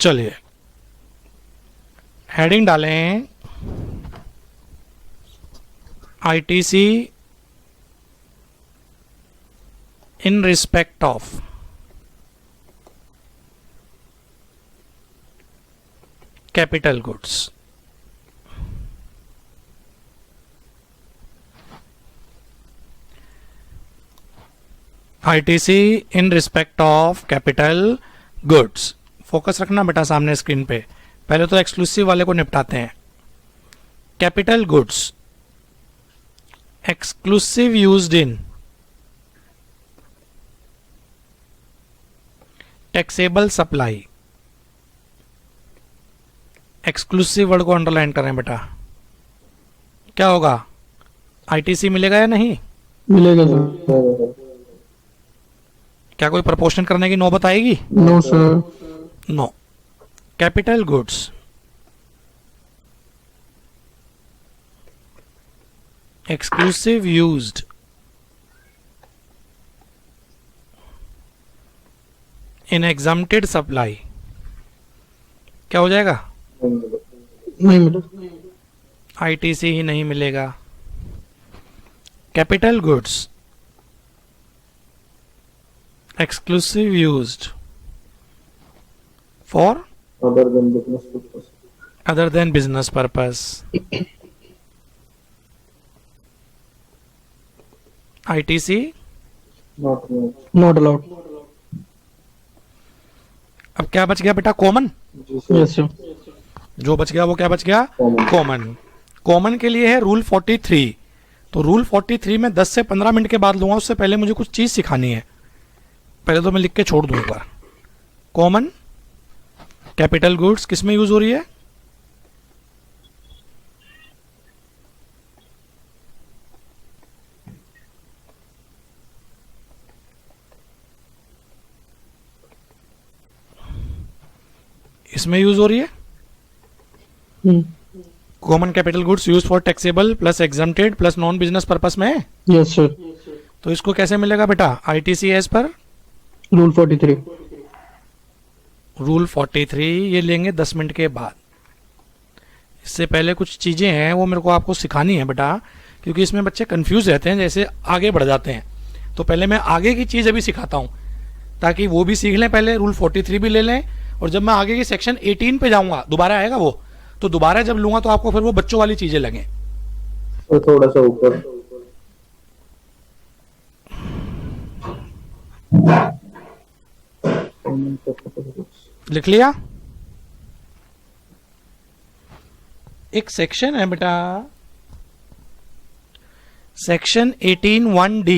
चलिए हेडिंग डालें ITC in respect of capital goods. ITC in respect of capital goods. Focus रखना बेटा सामने स्क्रीन पे। पहले तो एक्सक्लूसिव वाले को निपटाते हैं। Capital goods exclusive used in taxable supply. Exclusive word को अंडरलाइन करें बेटा। क्या होगा? आईटीसी मिलेगा या नहीं मिलेगा सर। क्या कोई प्रपोर्शन करने की नौबत आएगी? No sir. No. Capital goods exclusive used in exempted supply. क्या हो जाएगा? नहीं मिला। आईटीसी ही नहीं मिलेगा। Capital goods exclusive used for other than business purpose. other than business purpose। ITC not allowed। अब क्या बच गया बेटा? कॉमन। Yes sir. जो बच गया वो क्या बच गया? कॉमन। कॉमन के लिए है रूल 43। तो रूल 43 में 10 से 15 मिनट के बाद लूंगा, उससे पहले मुझे कुछ चीज सिखानी है। पहले तो मैं लिख के छोड़ दूं एक बार। कॉमन कैपिटल गुड्स किस में यूज हो रही है? इसमें यूज हो रही है। Common capital goods use for taxable plus exempted plus non business purpose में। Yes sir. तो इसको कैसे मिलेगा बेटा? ITC as per rule 43। Rule 43 ये लेंगे 10 मिनट के बाद। इससे पहले कुछ चीजें हैं वो मेरे को आपको सिखानी है बेटा, क्योंकि इसमें बच्चे कंफ्यूज रहते हैं जैसे आगे बढ़ जाते हैं। तो पहले मैं आगे की चीज अभी सिखाता हूं ताकि वो भी सीख लें। पहले रूल 43 भी ले लें, और जब मैं आगे की सेक्शन 18 पे जाऊंगा, दोबारा आएगा वो, तो दोबारा जब लूंगा तो आपको फिर वो बच्चों वाली चीजें लगे। तो थोड़ा सा ऊपर लिख लिया? एक सेक्शन है बेटा, सेक्शन 18(1)(d।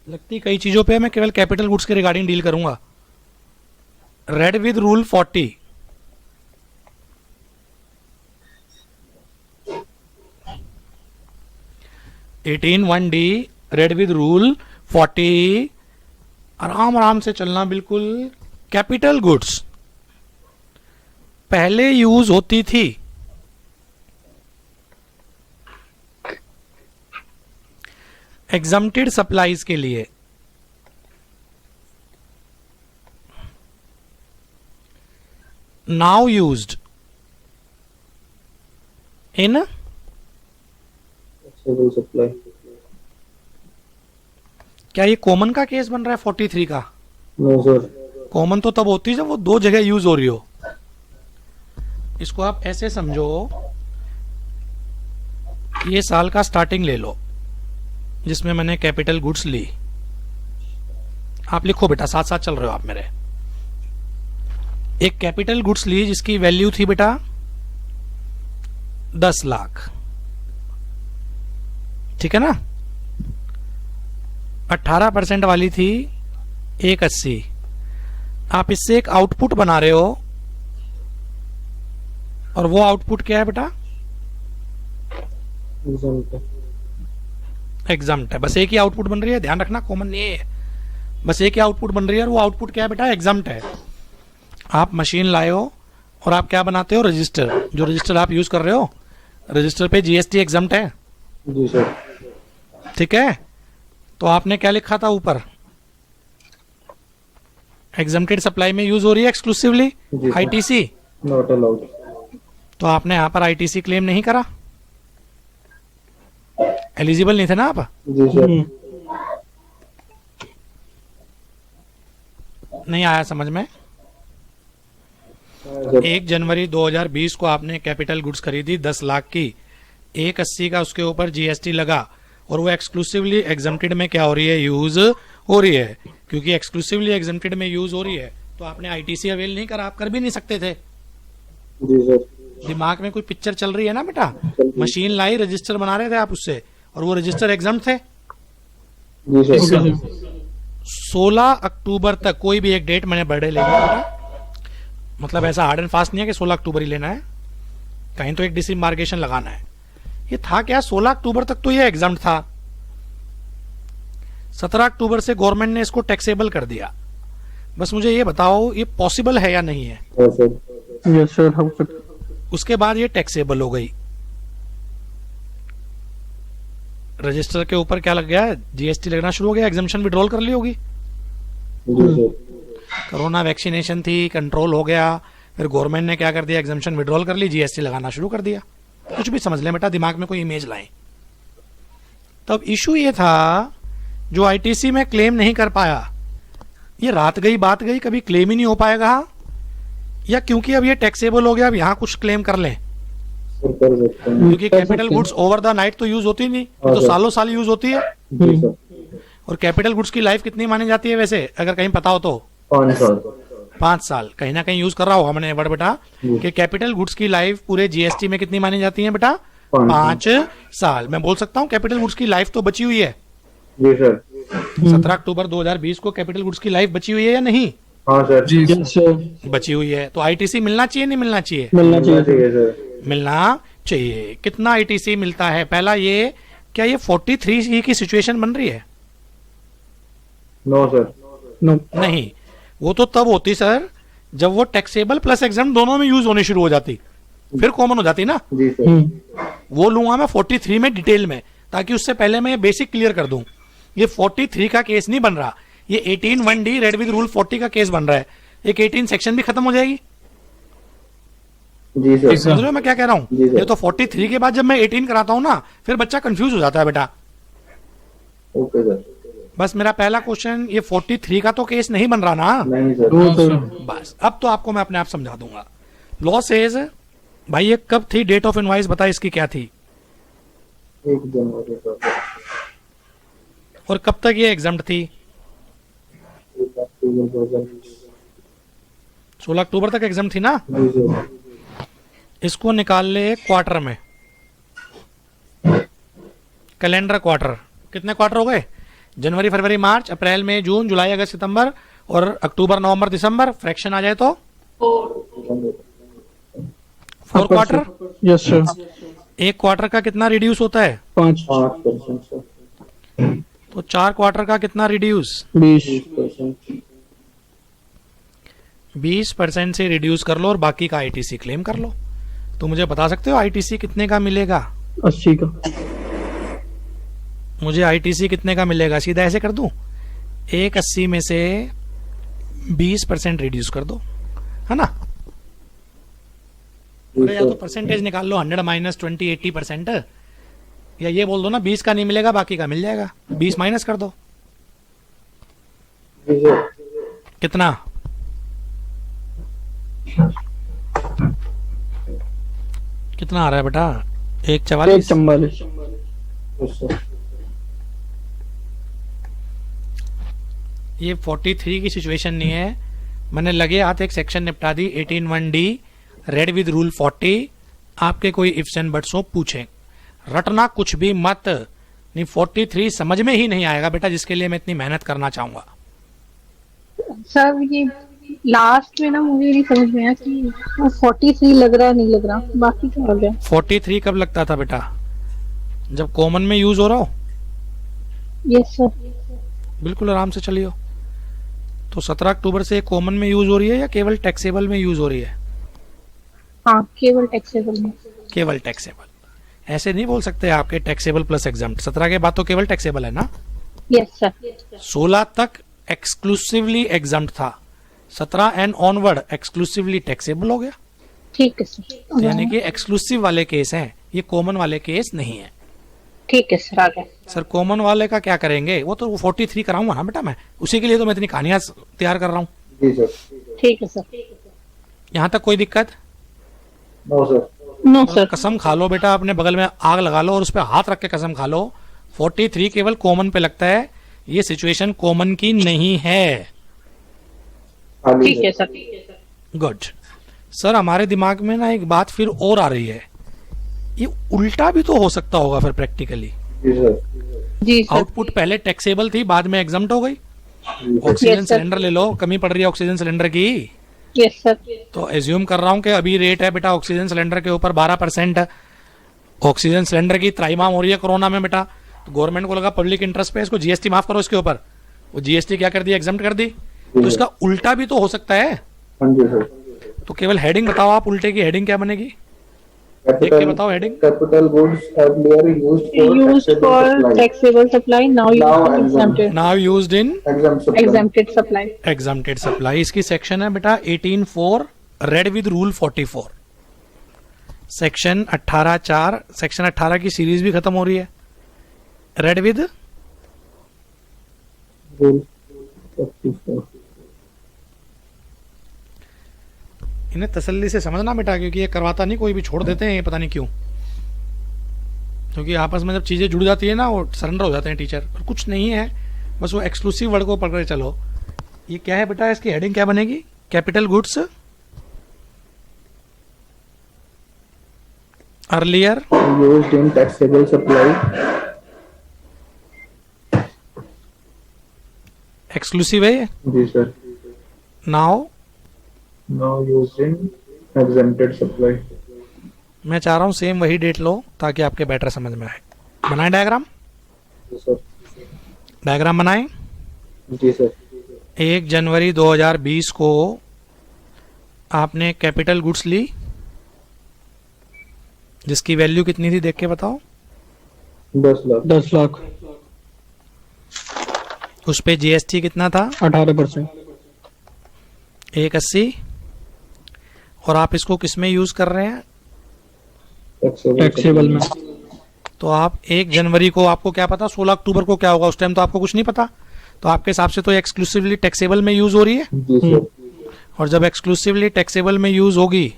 लगती कई चीजों पे मैं केवल कैपिटल गुड्स के रिगार्डिंग डील करूंगा। Read with rule 40। Eighteen 1D read with rule 40। आराम आराम से चलना बिल्कुल। कैपिटल गुड्स पहले यूज होती थी एग्जम्प्टेड सप्लाईज के लिए। Now used in supply. क्या ये कॉमन का केस बन रहा है 43 का? No sir. कॉमन तो तब होती है जब वो दो जगह यूज हो रही हो। इसको आप ऐसे समझो, ये साल का स्टार्टिंग ले लो जिसमें मैंने कैपिटल गुड्स ली। आप लिखो बेटा, साथ साथ चल रहे हो आप मेरे। एक कैपिटल गुड्स ली जिसकी वैल्यू थी बेटा 10 लाख, ठीक है ना? 18% वाली थी 180। आप इससे एक आउटपुट बना रहे हो, और वो आउटपुट क्या है बेटा? एग्जम्प्ट है। बस एक ही आउटपुट बन रही है, ध्यान रखना, कॉमन नहीं है। बस एक ही आउटपुट बन रही है, और वो आउटपुट क्या है बेटा? एग्जम्प्ट है। आप मशीन लाए हो और आप क्या बनाते हो? रजिस्टर। जो रजिस्टर आप यूज कर रहे हो, रजिस्टर पे जीएसटी एग्जम्प्ट है। जी सर। ठीक है, तो आपने क्या लिखा था ऊपर? एग्जम्प्टेड सप्लाई में यूज हो रही है एक्सक्लूसिवली जी सर। ITC, not allowed. तो आपने यहाँ पर आईटीसी क्लेम नहीं करा, एलिजिबल नहीं थे ना आप। जी सर। नहीं आया समझ में। सर 1 जनवरी 2020 को आपने कैपिटल गुड्स खरीदी 10 लाख की, 180 का उसके ऊपर जीएसटी लगा, और वो एक्सक्लूसिवली एग्जम्प्टेड में क्या हो रही है, यूज हो रही है। क्योंकि एक्सक्लूसिवली एग्जम्प्टेड में यूज हो रही है तो आपने आईटीसी अवेल नहीं करा, आप कर भी नहीं सकते थे। जी सर। दिमाग में कोई पिक्चर चल रही है ना बेटा, चल रही है। मशीन लाई, रजिस्टर बना रहे थे आप उससे, और वो रजिस्टर एग्जम्प्ट थे। जी सर। 16 अक्टूबर तक कोई भी एक डेट मैंने बर्थडे ले लिया बेटा, मतलब ऐसा हार्ड एंड फास्ट नहीं है कि 16 अक्टूबर ही लेना है, कहीं तो एक डिसमार्केशन लगाना है। ये था क्या, 16 अक्टूबर तक तो ये एग्जाम था, 17 अक्टूबर से गवर्नमेंट ने इसको टैक्सेबल कर दिया। बस मुझे ये बताओ ये पॉसिबल है या नहीं है। Yes sir. यस सर, हो सकता। उसके बाद ये टैक्सेबल हो गई, रजिस्टर के ऊपर क्या लग गया, जीएसटी लगना शुरू हो गया, एग्जामिशन विड्रॉल कर ली होगी। जी सर। कोरोना वैक्सीनेशन थी, कंट्रोल हो गया, फिर गवर्नमेंट ने क्या कर दिया, एग्जामिशन विड्रॉल कर ली, जीएसटी लगाना शुरू कर दिया। कुछ भी समझ ले बेटा, दिमाग में कोई इमेज लाए। तब इशू ये था जो आईटीसी में क्लेम नहीं कर पाया, ये रात गई बात गई, कभी क्लेम ही नहीं हो पाएगा, या क्योंकि अब ये टैक्सेबल हो गया अब यहां कुछ क्लेम कर लें। सर कर सकते हैं। क्योंकि capital goods over the night तो यूज होती नहीं, हाँ तो सर। सालों साल यूज होती है। जी सर। और कैपिटल गुड्स की लाइफ कितनी मानी जाती है वैसे, अगर कहीं पता हो तो? 5 साल। 5 साल। कहीं ना कहीं यूज कर रहा होगा मैंने वर्ड बेटा, जी। कि कैपिटल गुड्स की लाइफ पूरे जीएसटी में कितनी मानी जाती है बेटा, 5 5 साल। मैं बोल सकता हूँ कैपिटल गुड्स की लाइफ तो बची हुई है। जी सर। 17 अक्टूबर 2020 को कैपिटल गुड्स की लाइफ बची हुई है या नहीं हाँ सर। जी सर। बची हुई है? तो आईटीसी मिलना चाहिए नहीं मिलना चाहिए? मिलना चाहिए सर। मिलना चाहिए। कितना आईटीसी मिलता है? पहला ये, क्या ये 43E की सिचुएशन बन रही है? No sir. नो। नहीं, वो तो तब होती सर जब वो टैक्सेबल प्लस एग्जाम दोनों में यूज होनी शुरू हो जाती, फिर कॉमन हो जाती ना। जी सर। वो लूंगा मैं 43 में डिटेल में, ताकि उससे पहले मैं ये बेसिक क्लियर कर दूं। ये 43 का केस नहीं बन रहा, ये 18(1)D रेड विद रूल 40 का केस बन रहा है। एक 18 सेक्शन भी खत्म हो जाएगी। जी सर। समझ रहे हो मैं क्या कह रहा हूँ? जी सर। ये तो 43 के बाद जब मैं 18 कराता हूँ ना, फिर बच्चा कंफ्यूज हो जाता है बेटा। Okay sir. बस मेरा पहला क्वेश्चन, ये 43 का तो केस नहीं बन रहा ना? नहीं सर। No sir. बस अब तो आपको मैं अपने आप समझा दूंगा। लॉ सेज, भाई ये कब थी डेट ऑफ इनवाइस, बता इसकी क्या थी? 1 जनवरी सर। और कब तक ये एग्जाम्प्ट थी? 1 अक्टूबर 2020। 16 अक्टूबर तक एग्जाम्प्ट थी ना? जी सर। इसको निकाल ले क्वार्टर में, कैलेंडर क्वार्टर। कितने क्वार्टर हो गए? जनवरी, फरवरी, मार्च, अप्रैल, मई, जून, जुलाई, अगस्त, सितंबर, और अक्टूबर, नवंबर, दिसंबर। फ्रैक्शन आ जाए तो 4 क्वार्टर। Yes sir. एक क्वार्टर का कितना रिड्यूस होता है? 5% सर। तो 4 क्वार्टर का कितना रिड्यूस? 20%। 20% से रिड्यूस कर लो और बाकी का आईटीसी क्लेम कर लो। तो मुझे बता सकते हो आईटीसी कितने का मिलेगा? 80 का। मुझे आईटीसी कितने का मिलेगा? सीधा ऐसे कर दूं, 180 में से 20% रिड्यूस कर दो, है ना? अरे या तो परसेंटेज निकाल लो, 100 माइनस 20 80%, या ये बोल दो ना 20 का नहीं मिलेगा बाकी का मिल जाएगा, 20 माइनस कर दो। जी सर। कितना? कितना आ रहा है बेटा? 144। 144। Yes sir. ये 43 की सिचुएशन नहीं है, मैंने लगे हाथ एक सेक्शन निपटा दी, 18(1)D रेड विद रूल 40। आपके कोई इफ्स एंड बट्स हो पूछें, रटना कुछ भी मत। नहीं 43 समझ में ही नहीं आएगा बेटा, जिसके लिए मैं इतनी मेहनत करना चाहूंगा। सर ये लास्ट में ना मुझे नहीं समझ में आया कि वो 43 लग रहा है नहीं लग रहा, बाकी तो लग रहा है। 43 कब लगता था बेटा? जब कॉमन में यूज हो रहा हो। Yes sir. बिल्कुल आराम से चलियो। तो 17 अक्टूबर से कॉमन में यूज हो रही है या केवल टैक्सेबल में यूज हो रही है? हाँ केवल टैक्सेबल में। केवल टैक्सेबल। ऐसे नहीं बोल सकते आपके टैक्सेबल प्लस एग्जाम्प्ट। 17 के बाद तो केवल टैक्सेबल है ना? Yes sir. 16 तक एक्सक्लूसिवली एग्जाम्प्ट था, 17 एंड ऑनवर्ड एक्सक्लूसिवली टैक्सेबल हो गया। ठीक है तो सर। यानी कि एक्सक्लूसिव वाले केस हैं, ये कॉमन वाले केस नहीं है। ठीक है सर, आ गया। सर कॉमन वाले का क्या करेंगे, वो तो 43 कराऊंगा ना बेटा मैं, उसी के लिए तो मैं इतनी कहानियां तैयार कर रहा हूँ। जी सर। ठीक है सर। यहाँ तक कोई दिक्कत? No sir. No sir. कसम खा लो बेटा, अपने बगल में आग लगा लो और उस पर हाथ रख के कसम खा लो, 43 केवल कॉमन पे लगता है, ये सिचुएशन कॉमन की नहीं है। ठीक है सर। गुड। सर हमारे दिमाग में ना एक बात फिर और आ रही है, ये उल्टा भी तो हो सकता होगा फिर प्रैक्टिकली। जी सर। जी सर। आउटपुट पहले टैक्सेबल थी, बाद में एग्जम्प्ट हो गई। Oxygen Yes, sir. सिलेंडर ले लो, कमी पड़ रही है ऑक्सीजन सिलेंडर की, यस सर। तो एज्यूम कर रहा हूं कि अभी रेट है बेटा ऑक्सीजन सिलेंडर के ऊपर 12%। ऑक्सीजन सिलेंडर की त्राईमाम हो रही है कोरोना में बेटा, तो गवर्नमेंट को लगा पब्लिक इंटरेस्ट पे इसको जीएसटी माफ करो इसके ऊपर, वो जीएसटी क्या कर दी, एग्जम्प्ट कर दी। तो इसका उल्टा भी तो हो सकता है। हाँ जी सर। तो केवल हेडिंग बताओ आप, उल्टे की हेडिंग क्या बनेगी, देख के बताओ heading. Capital goods earlier Used for taxable supply, now exempted. Now used in Exempted supply. Exempted supply. इसकी सेक्शन है बेटा 18(4), read with rule 44, section 18(4), section 18 की सीरीज भी खत्म हो रही है, रेड विद इन्हें तसल्ली से समझना बेटा, क्योंकि ये करवाता नहीं कोई भी, छोड़ देते हैं ये पता नहीं क्यों, क्योंकि आपस में जब चीजें जुड़ जाती है ना वो सरेंडर हो जाते हैं टीचर, और कुछ नहीं है, बस वो एक्सक्लूसिव वर्ड को पढ़ कर चलो। ये क्या है बेटा, इसकी हेडिंग क्या बनेगी, capital goods earlier used in taxable supply, exclusive है ये, जी sir. Now now used in exempted supply. मैं चाह रहा हूँ सेम वही डेट लो ताकि आपके बेटर समझ में आए। बनाए डायग्राम, जी सर। डायग्राम बनाएं। जी सर। 1 जनवरी 2020 को आपने कैपिटल गुड्स ली, जिसकी वैल्यू कितनी थी देख के बताओ, 10 लाख। 10 लाख। उस पे जीएसटी कितना था, 18%। 180, और आप इसको किस में यूज कर रहे हैं, टैक्सेबल में। तो आप 1 जनवरी को, आपको क्या पता 16 अक्टूबर को क्या होगा, उस टाइम तो आपको कुछ नहीं पता, तो आपके हिसाब से तो एक्सक्लूसिवली टैक्सेबल में यूज हो रही है, जी सर। और जब एक्सक्लूसिवली टैक्सेबल में यूज होगी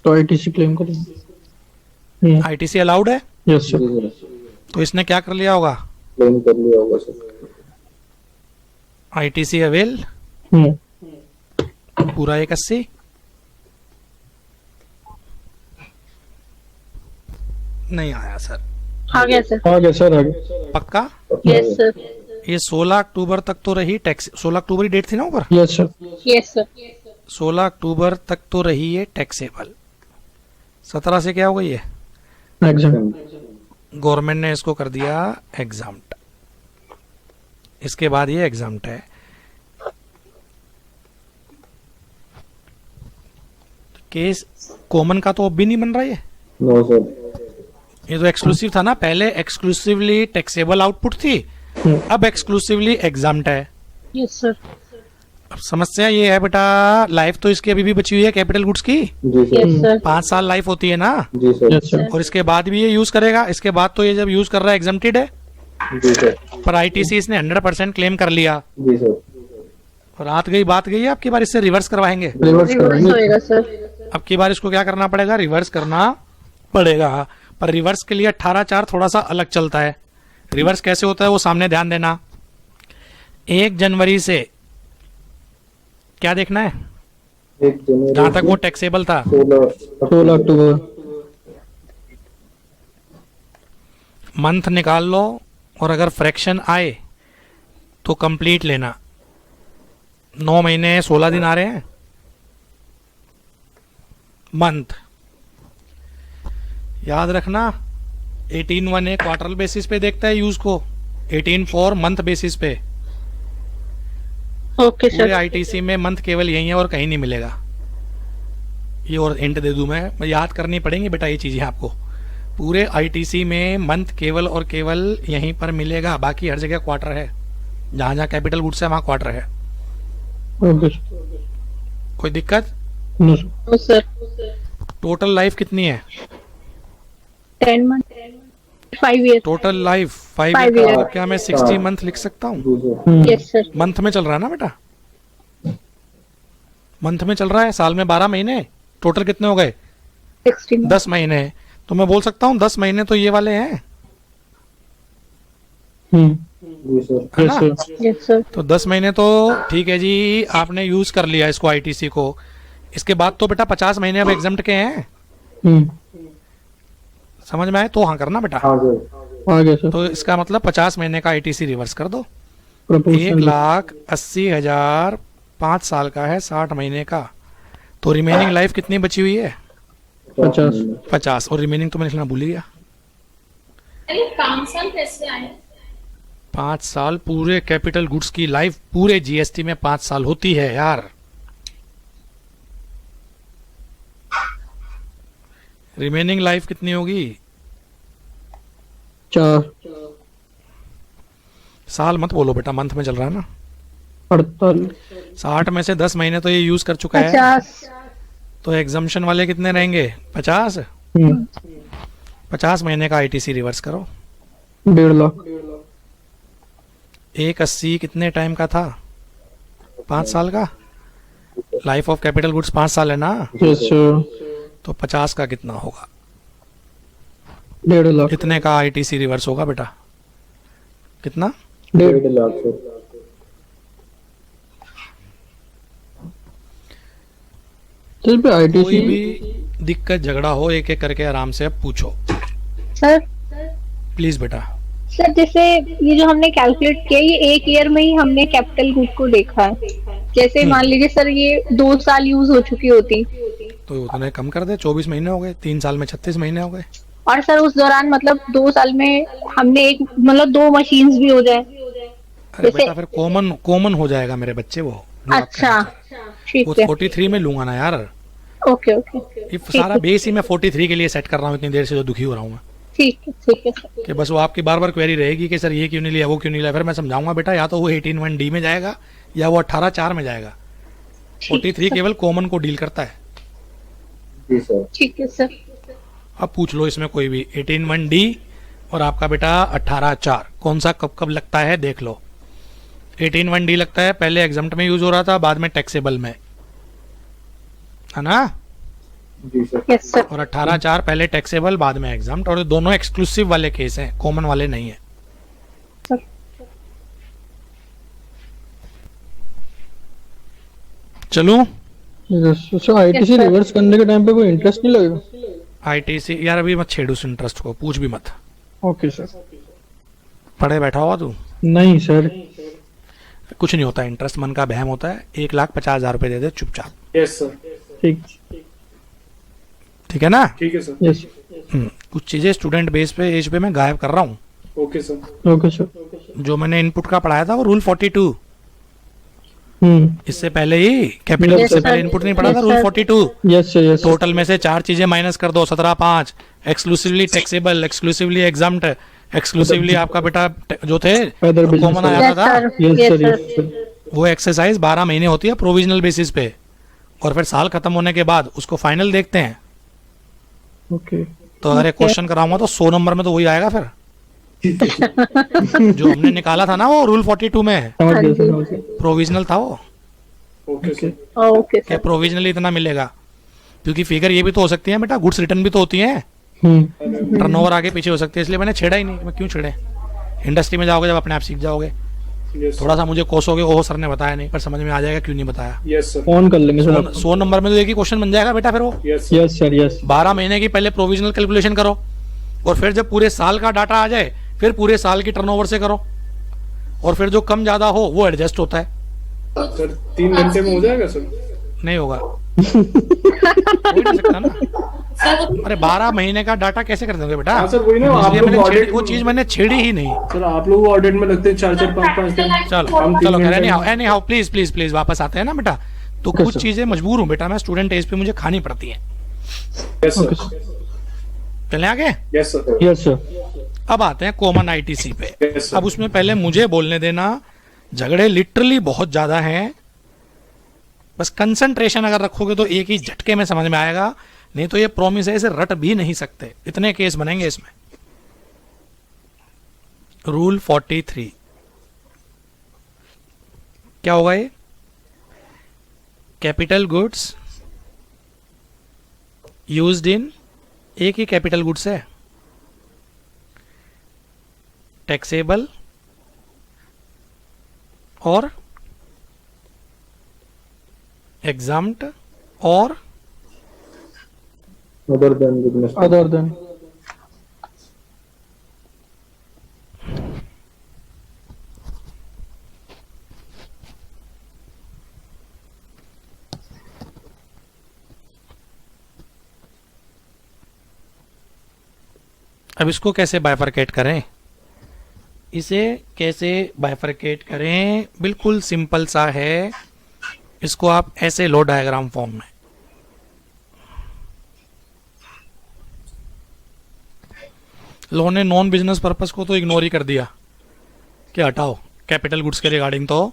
तो आईटीसी क्लेम करेंगे। आईटीसी अलाउड है, यस सर। जी सर। तो इसने क्या कर लिया होगा, क्लेम कर लिया होगा सर। आईटीसी अवेल हम्म। पूरा 180, नहीं आया सर, आ गया सर। आ गया सर, आ गया। पक्का। Yes sir. ये 16 अक्टूबर तक तो रही टैक्स, 16 अक्टूबर ही डेट थी ना ऊपर, यस सर। Yes sir. 16 अक्टूबर तक तो रही है टैक्सेबल, 17 से क्या हो गई है, एग्जाम। गवर्नमेंट ने इसको कर दिया एग्जाम्प्ट, इसके बाद ये एग्जाम्प्ट है। केस कॉमन का तो अब भी नहीं बन रहा है, नो सर। ये तो एक्सक्लूसिव था ना, पहले एक्सक्लूसिवली टैक्सेबल आउटपुट थी, अब एक्सक्लूसिवली एग्जाम्प्ट है। Yes sir. अब समस्या ये है बेटा, लाइफ तो इसकी अभी भी बची हुई है कैपिटल गुड्स की, जी सर। Yes sir. 5 साल लाइफ होती है ना, जी सर। Yes sir. और इसके बाद भी ये यूज करेगा, इसके बाद तो ये जब यूज कर रहा है एग्जम्प्टेड है, जी सर। पर आईटीसी इसने 100% क्लेम कर लिया, जी सर। और रात गई बात गई है, आपकी बार इससे रिवर्स करवाएंगे, रिवर्स रिवर्स कराएंगे। होएगा सर। अब की बार इसको क्या करना पड़ेगा, रिवर्स करना पड़ेगा, पर रिवर्स के लिए 18(4) थोड़ा सा अलग चलता है। रिवर्स कैसे होता है वो सामने ध्यान देना। 1 जनवरी से क्या देखना है, 1 जनवरी जहां तक वो टैक्सेबल था, 16 अक्टूबर। मंथ निकाल लो, और अगर फ्रैक्शन आए तो कंप्लीट लेना। 9 महीने 16 दिन आ रहे हैं, मंथ याद रखना। 18(1) क्वार्टरल बेसिस पे देखता है यूज को, 18(4) मंथ बेसिस पे। ओके पूरे सर। आईटीसी में मंथ केवल यही है और कहीं नहीं मिलेगा। ये और हिंट दे दूं मैं याद करनी पड़ेंगी बेटा ये चीजें आपको। पूरे आईटीसी में मंथ केवल और केवल यहीं पर मिलेगा, बाकी हर जगह क्वार्टर है, जहां जहां कैपिटल गुड्स है वहां क्वार्टर है। ओके। कोई दिक्कत? No sir. No sir. Total life कितनी है? 10 month 5 year. Total life 5 Five year year. का क्या मैं 60 मंथ लिख सकता हूँ? जी सर। Yes sir. मंथ में चल रहा है ना बेटा? मंथ में चल रहा है, साल में 12 महीने, टोटल कितने हो गए? 60 मंथ। 10 महीने। तो मैं बोल सकता हूँ 10 महीने तो ये वाले हैं, जी सर। है यस ना? सर। Yes sir. तो 10 महीने तो ठीक है जी, आपने यूज कर लिया इसको, आईटीसी को। इसके बाद तो बेटा 50 महीने अब एग्जाम्प्ट के हैं, समझ में आए तो हाँ करना बेटा। हाँ सर। आ गया सर। तो इसका मतलब 50 महीने का आईटीसी रिवर्स कर दो। प्रपोर्शनल 1,80,000 5 साल का है, 60 महीने का। तो रिमेनिंग लाइफ कितनी बची हुई है? 50। 50। और रिमेनिंग तो मैं लिखना भूल ही गया। अरे 5 साल कैसे आए? 5 साल पूरे कैपिटल गुड्स की लाइफ पूरे जीएसटी में 5 साल होती है यार। रिमेनिंग लाइफ कितनी होगी? 4। साल मत बोलो बेटा, मंथ में चल रहा है ना। 48। 60 में से 10 महीने तो ये यूज कर चुका है, 50। तो एग्जाम्पशन वाले कितने रहेंगे? 50। 50 महीने का आईटीसी रिवर्स करो। 1.5 लाख। 1,80 कितने टाइम का था? 5 साल का। लाइफ ऑफ कैपिटल गुड्स 5 साल है ना, यस सर। तो 50 का कितना होगा? 1.5 लाख। कितने का आईटीसी रिवर्स होगा बेटा? कितना? 1.5 लाख सर। सर पे कोई आईटीसी भी दिक्कत झगड़ा हो एक एक करके आराम से अब पूछो सर प्लीज बेटा। सर जैसे ये जो हमने कैलकुलेट किया, ये 1 ईयर में ही हमने कैपिटल गुड को देखा है। जैसे मान लीजिए सर ये 2 साल यूज हो चुकी होती, तो उतने कम कर दे, 24 महीने हो गए, 3 साल में 36 महीने हो गए। और सर उस दौरान मतलब 2 साल में हमने एक मतलब 2 मशीन्स भी हो जाए। अरे जैसे- बेटा फिर कॉमन हो जाएगा मेरे बच्चे, वो जो आप अच्छा कहें। ठीक वो है। 43 में लूंगा ना यार। ओके ओके ये सारा बेस ही मैं 43 के लिए सेट कर रहा हूँ, इतनी देर से जो दुखी हो रहा हूँ मैं, ठीक है सर। कि बस वो आपकी बार बार क्वेरी रहेगी कि सर ये क्यों नहीं लिया, वो क्यों नहीं लिया। फिर मैं समझाऊंगा बेटा या तो वो 18(1)D में जाएगा या वो 18(4) में जाएगा। 43 केवल कॉमन को डील करता है। जी सर। ठीक है सर। अब पूछ लो इसमें कोई भी 18(1)D और आपका बेटा 18(4) कौन सा कब कब लगता है देख लो। 18(1)D लगता है पहले एग्जाम्प्ट में यूज हो रहा था, बाद में टैक्सेबल में, है ना। जी सर। Yes sir. और 18(4) पहले टैक्सेबल बाद में एग्जाम्प्ट, और ये दोनों एक्सक्लूसिव वाले केस हैं, कॉमन वाले नहीं है। सर चलो sir ITC Yes, sir. Reverse करने के टाइम पे कोई इंटरेस्ट नहीं लगेगा? आईटीसी यार अभी मत छेड़ उस इंटरेस्ट को, पूछ भी मत। Okay sir. पढ़े बैठा हुआ तू, नहीं सर। कुछ नहीं होता, इंटरेस्ट मन का बहम होता है। 1,50,000 रुपए दे दे चुपचाप, यस सर। ठीक। ठीक है ना। ठीक है सर। यस। कुछ चीजें स्टूडेंट बेस पे एज पे मैं गायब कर रहा हूँ। Okay sir. Okay sir. जो मैंने इनपुट का पढ़ाया था वो रूल 42, इससे पहले ही कैपिटल Yes, से sir. पहले इनपुट नहीं पढ़ा था, Yes, rule sir. 42। Yes sir. Yes total में से 4 चीजें माइनस कर दो, 17(5), exclusively taxable, exclusively exempt, exclusively आपका बेटा जो थे Other business कॉमन आ sir. जाता यस था। Sir. Yes yes sir. Sir. Yes sir. वो एक्सरसाइज 12 महीने होती है प्रोविजनल बेसिस पे, और फिर साल खत्म होने के बाद उसको फाइनल देखते हैं। ओके। तो अगर एक क्वेश्चन कराऊंगा तो 100 नंबर में तो वही आएगा फिर जो हमने निकाला था ना वो रूल 42 में। समझ हाँ गया जी। समझ गया। प्रोविजनल था वो, ओके सर। ओके क्या सर। प्रोविजनली इतना मिलेगा, क्योंकि फिगर ये भी तो हो सकती है बेटा, गुड्स रिटर्न भी तो होती है, टर्नओवर आगे पीछे हो सकती है, इसलिए मैंने छेड़ा ही नहीं। मैं क्यों छेड़े, इंडस्ट्री में जाओगे जब अपने आप सीख जाओगे। यस थोड़ा सा मुझे कोसोगे, ओहो सर ने बताया नहीं, पर समझ में आ जाएगा क्यों नहीं बताया। Yes sir. फोन कर लेंगे सर। 100 नंबर में तो एक ही क्वेश्चन बन जाएगा बेटा फिर वो। Yes sir. Yes sir. Yes. 12 महीने की पहले प्रोविजनल कैलकुलेशन करो, और फिर जब पूरे साल का डाटा आ जाए फिर पूरे साल की टर्नओवर से करो, और फिर जो कम ज्यादा हो वो एडजस्ट होता है। सर 3 घंटे में हो जाएगा सर? नहीं होगा हो ही नहीं सकता ना। अरे 12 महीने का डाटा कैसे कर दोगे बेटा। हाँ सर, वही ना, आप इसलिए लोग मैंने audit- वो चीज मैंने छेड़ी ही नहीं। सर आप लोग ऑडिट में लगते हैं 4-4 5-5 दिन। चलो हम 3 चलो घंटे any how please please please वापस आते हैं ना बेटा। तो Okay, कुछ sir. चीजें मजबूर हूँ बेटा मैं, स्टूडेंट एज पे मुझे खानी पड़ती है। Yes okay sir. सर। चले आगे। Yes sir. Yes sir. अब आते हैं कॉमन आईटीसी पे। Yes sir. अब उसमें पहले मुझे बोलने देना, झगड़े लिटरली बहुत ज्यादा हैं, बस कंसंट्रेशन अगर रखोगे तो एक ही झटके में समझ में आएगा, नहीं तो ये प्रॉमिस है, इसे रट भी नहीं सकते, इतने केस बनेंगे इसमें। रूल 43 क्या होगा ये? कैपिटल गुड्स यूज्ड इन, एक ही कैपिटल गुड्स है, टैक्सेबल और एग्जाम्प्ट और other than business. other than अब इसको कैसे बाइफरकेट करें? इसे कैसे बाइफरकेट करें? बिल्कुल सिंपल सा है, इसको आप ऐसे लो डायग्राम फॉर्म में। लो ने नॉन बिजनेस पर्पस को तो इग्नोर ही कर दिया कि हटाओ कैपिटल गुड्स के रिगार्डिंग, तो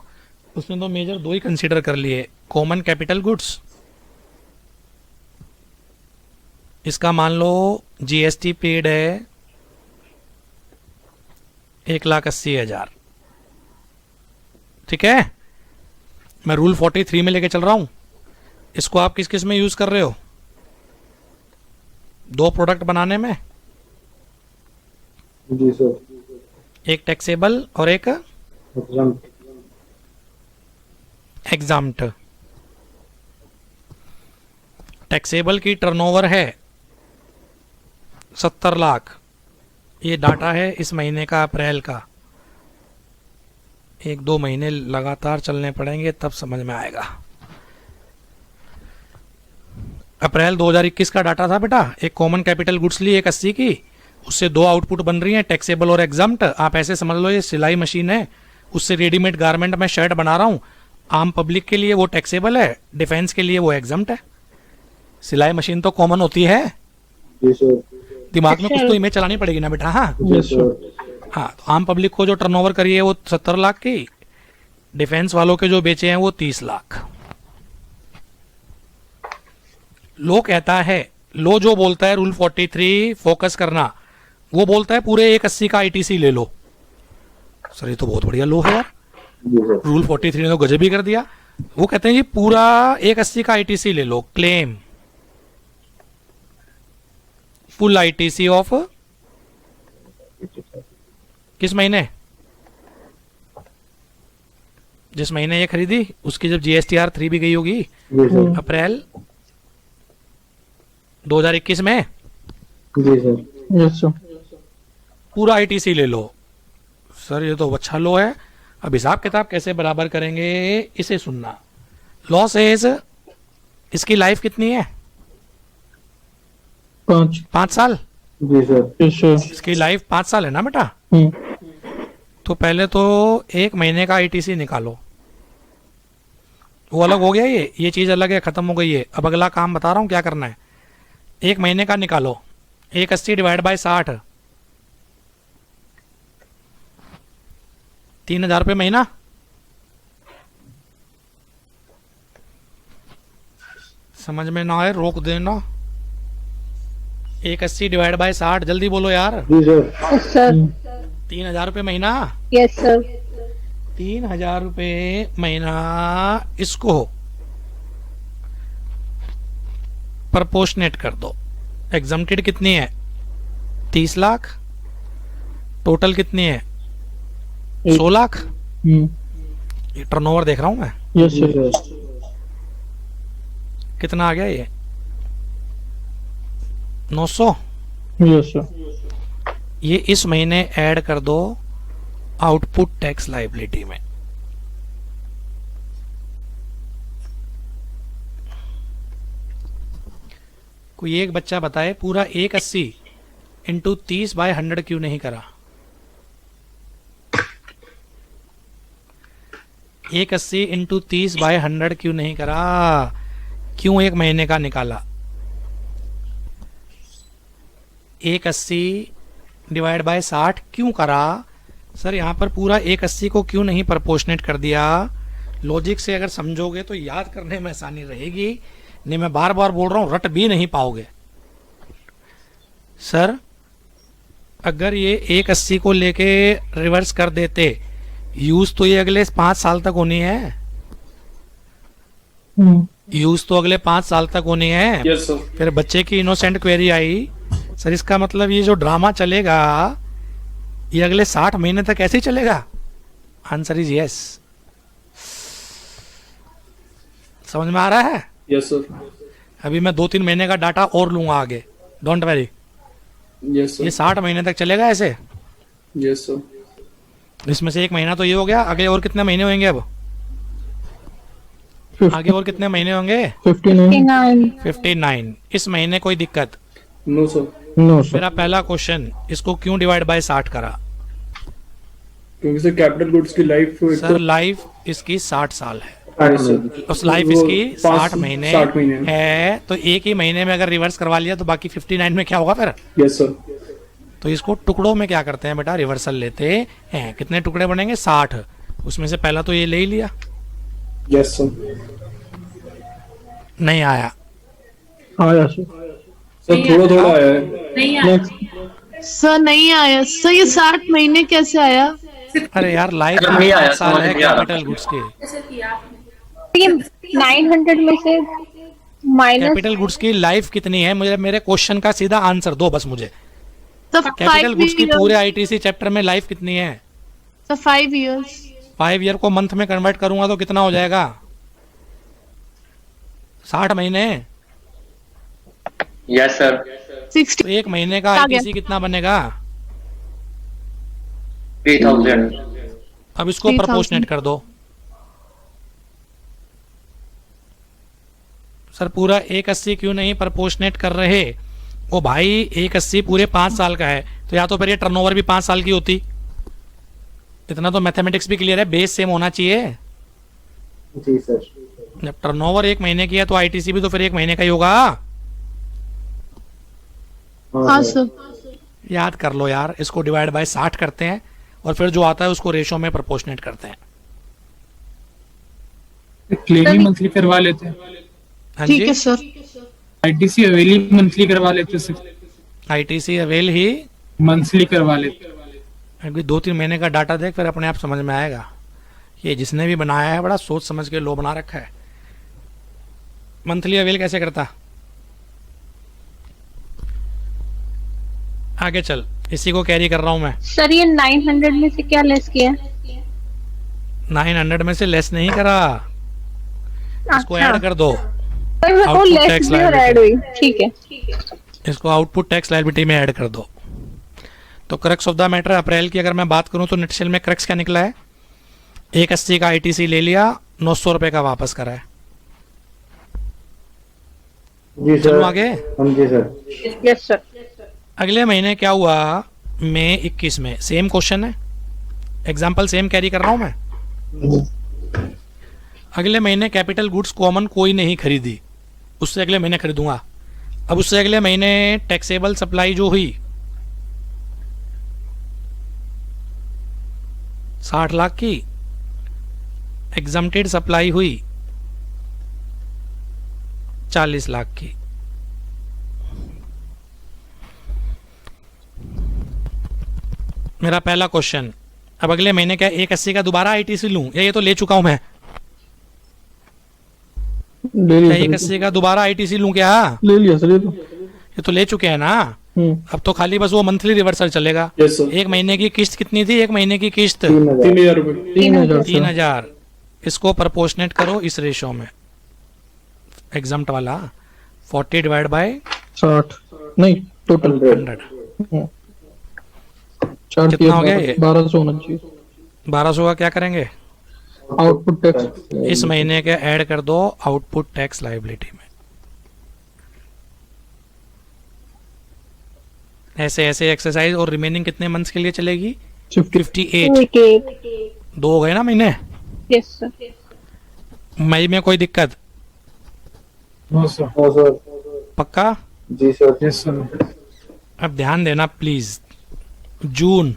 उसने तो मेजर दो ही कंसीडर कर लिए, कॉमन कैपिटल गुड्स, इसका मान लो जीएसटी पेड है 1,80,000, ठीक है। मैं रूल 43 में लेके चल रहा हूं, इसको आप किस किस में यूज कर रहे हो? दो प्रोडक्ट बनाने में, जी सर। एक टैक्सेबल और एक एग्जाम्प्ट। एग्जाम्प्ट। टैक्सेबल की टर्नओवर है 70 लाख, ये डाटा है इस महीने का, अप्रैल का। 1-2 महीने लगातार चलने पड़ेंगे तब समझ में आएगा। अप्रैल 2021 का डाटा था बेटा, एक कॉमन कैपिटल गुड्स ली 180 की, उससे दो आउटपुट बन रही हैं, टैक्सेबल और एग्जाम्प्ट। आप ऐसे समझ लो ये सिलाई मशीन है, उससे रेडीमेड गारमेंट में शर्ट बना रहा हूं, आम पब्लिक के लिए वो टैक्सेबल है, डिफेंस के लिए वो एग्जाम्प्ट है। सिलाई मशीन तो कॉमन होती है, जी सर। दिमाग में कुछ तो इमेज चलानी पड़ेगी ना बेटा। हाँ जी सर। हाँ, तो आम पब्लिक को जो टर्नओवर करी है वो 70 लाख की, डिफेंस वालों के जो बेचे हैं वो 30 लाख। लो कहता है, लो जो बोलता है रूल 43 फोकस करना, वो बोलता है पूरे 180 का आईटीसी ले लो। सर ये तो बहुत बढ़िया लो है यार, जी सर। रूल 43 ने तो गजब ही कर दिया। वो कहते हैं जी पूरा 180 का आईटीसी ले लो, क्लेम फुल आईटीसी ऑफ किस महीने? जिस महीने ये खरीदी उसकी जब जीएसटीआर 3 भी गई होगी, जी सर। अप्रैल 2021 में, जी सर। yes sir पूरा आईटीसी ले लो। सर ये तो अच्छा लो है, अब हिसाब किताब कैसे बराबर करेंगे इसे सुनना। लॉस एज, इसकी लाइफ कितनी है? 5 साल। जी सर। yes sir इसकी लाइफ 5 साल है ना बेटा। तो पहले तो 1 महीने का आईटीसी निकालो, वो अलग हो गया, ये चीज अलग है, खत्म हो गई है। अब अगला काम बता रहा हूं क्या करना है। 1 महीने का निकालो, 180 डिवाइड बाय 60, 3,000 रुपये महीना। समझ में ना आए रोक देना। 180 डिवाइड बाय 60, जल्दी बोलो यार। जी सर। Yes sir. 3,000 रुपये महीना। Yes sir. 3,000 रुपये महीना, इसको प्रपोर्शनेट कर दो। एग्जम्प्टेड कितनी है? 30 लाख। टोटल कितनी है? 100 लाख। ये टर्नओवर देख रहा हूं मैं, yes जी sir सर। कितना आ गया ये? 900। yes sir ये इस महीने ऐड कर दो आउटपुट टैक्स लायबिलिटी में। कोई एक बच्चा बताए पूरा 180 इंटू 30 बाय 100 क्यों नहीं करा? 180 इंटू 30 बाय 100 क्यों नहीं करा? क्यों 1 महीने का निकाला? 180 डिवाइड बाय 60 क्यों करा? सर यहाँ पर पूरा 180 को क्यों नहीं प्रपोर्शनेट कर दिया? लॉजिक से अगर समझोगे तो याद करने में आसानी रहेगी, नहीं मैं बार बार बोल रहा हूं, रट भी नहीं पाओगे। सर अगर ये 180 को लेके रिवर्स कर देते, यूज तो ये अगले 5 साल तक होनी है, यूज तो अगले 5 साल तक होनी है। Yes sir. फिर बच्चे की इनोसेंट क्वेरी आई, सर इसका मतलब ये जो ड्रामा चलेगा ये अगले 60 महीने तक ऐसे ही चलेगा? Answer is yes. समझ में आ रहा है? Yes sir. अभी मैं 2-3 महीने का डाटा और लूंगा आगे, डोंट वरी। यस ये सर। 60 महीने तक चलेगा ऐसे। Yes sir. इसमें से 1 महीना तो ये हो गया, आगे और कितने महीने होंगे? अब आगे और कितने महीने होंगे? 59। 59। इस महीने कोई दिक्कत? No sir. No sir. मेरा पहला क्वेश्चन, इसको क्यों डिवाइड बाय 60 करा? क्योंकि सर कैपिटल गुड्स की लाइफ सर लाइफ इसकी 60 साल है, उस लाइफ वो इसकी 60 60 महीने 60 महीने है, तो एक ही महीने में अगर रिवर्स करवा लिया तो बाकी 59 में क्या होगा फिर? Yes sir. तो इसको टुकड़ों में क्या करते हैं बेटा, रिवर्सल लेते हैं। कितने टुकड़े बनेंगे? 60। उसमें से पहला तो ये ले ही लिया, यस सर। नहीं आया। आया सर। सर थोड़ा थोड़ा आया है। नहीं आया। नेक्स्ट। सर नहीं आया सर, ये 60 महीने कैसे आया? अरे यार लाइफ अगर नहीं आया, 60 साल समझ है नहीं आ रहा। कैपिटल गुड्स की। जैसे कि आपने ये 900 में से माइनस कैपिटल गुड्स की लाइफ कितनी है? मुझे मेरे क्वेश्चन का सीधा आंसर दो बस मुझे। सर कैपिटल 5 गुड्स की पूरे years। आईटीसी चैप्टर में लाइफ कितनी है? Sir 5 years। 5 ईयर को मंथ में कन्वर्ट करूंगा तो कितना हो जाएगा? 60 महीने। Yes sir. 60। तो एक महीने का आ गया। आईटीसी कितना बनेगा? 3000। अब इसको 3000 प्रपोर्शनेट कर दो। सर पूरा 180 क्यों नहीं प्रपोर्शनेट कर रहे? ओ भाई 180 पूरे 5 साल का है, तो या तो फिर ये टर्नओवर भी 5 साल की होती। इतना तो मैथमेटिक्स भी क्लियर है, बेस सेम होना चाहिए। जी सर। जब टर्नओवर 1 महीने की है तो आईटीसी भी तो फिर 1 महीने का ही होगा। हाँ सर। याद कर लो यार, इसको डिवाइड बाय 60 करते हैं और फिर जो आता है उसको रेशो में प्रपोर्शनेट करते हैं। क्लेम ही मंथली करवा लेते हैं, हाँ ठीक है जी, सर। आईटीसी अवेली मंथली करवा लेते हैं, आईटीसी अवेल ही मंथली करवा लेते हैं। अभी 2-3 महीने का डाटा देख, फिर अपने आप समझ में आएगा। ये जिसने भी बनाया है बड़ा सोच समझ के लो बना रखा है। मंथली अवेल कैसे करता? आगे चल, इसी को कैरी कर रहा हूं मैं। सर ये 900 में से क्या लेस किया? 900 में से लेस नहीं करा, इसको ऐड कर दो। सर वो output लेस tax भी और liability। ऐड हुई, ठीक है। इसको आउटपुट टैक्स लायबिलिटी में ऐड कर दो। तो क्रक्स ऑफ द मैटर, अप्रैल की अगर मैं बात करूं तो नेटसेल में क्रक्स क्या निकला है? 180 का आईटीसी ले लिया, 900 रुपए का वापस करा है। जी सर। चलो आगे। हाँ जी सर। Yes sir. अगले महीने क्या हुआ? मई 21 में सेम क्वेश्चन है, एग्जाम्पल सेम कैरी कर रहा हूं मैं। अगले महीने कैपिटल गुड्स कॉमन कोई नहीं खरीदी, उससे अगले महीने खरीदूंगा। अब उससे अगले महीने टैक्सेबल सप्लाई जो हुई 60 लाख की, एग्जम्प्टेड सप्लाई हुई 40 लाख की। मेरा पहला क्वेश्चन, अब अगले महीने क्या 180 का दोबारा आईटीसी लूं या ये तो ले चुका हूं मैं? ले क्या लिया 180 का दोबारा आईटीसी लूं क्या? ले लिया सर, ये तो ले चुके हैं ना। अब तो खाली बस वो मंथली रिवर्सल चलेगा। Yes sir. 1 महीने की किस्त कितनी थी? 1 महीने की किस्त 3000 रुपये। 3000 सर। 3000। इसको प्रपोर्शनेट करो इस रेशो में, एग्जाम्प्ट वाला 40 डिवाइड बाय 60 नहीं टोटल 100। 4 कितना हो गया ये? 1200 होना चाहिए। 1200 का क्या करेंगे? आउटपुट टैक्स इस महीने के ऐड कर दो आउटपुट टैक्स लायबिलिटी में। ऐसे ऐसे एक्सरसाइज, और रिमेनिंग कितने मंथ्स के लिए चलेगी? 58। विकेट। 2 हो गए ना महीने। Yes sir. मई में कोई दिक्कत? No sir. हाँ सर। पक्का? जी सर। Yes sir. अब ध्यान देना प्लीज। जून,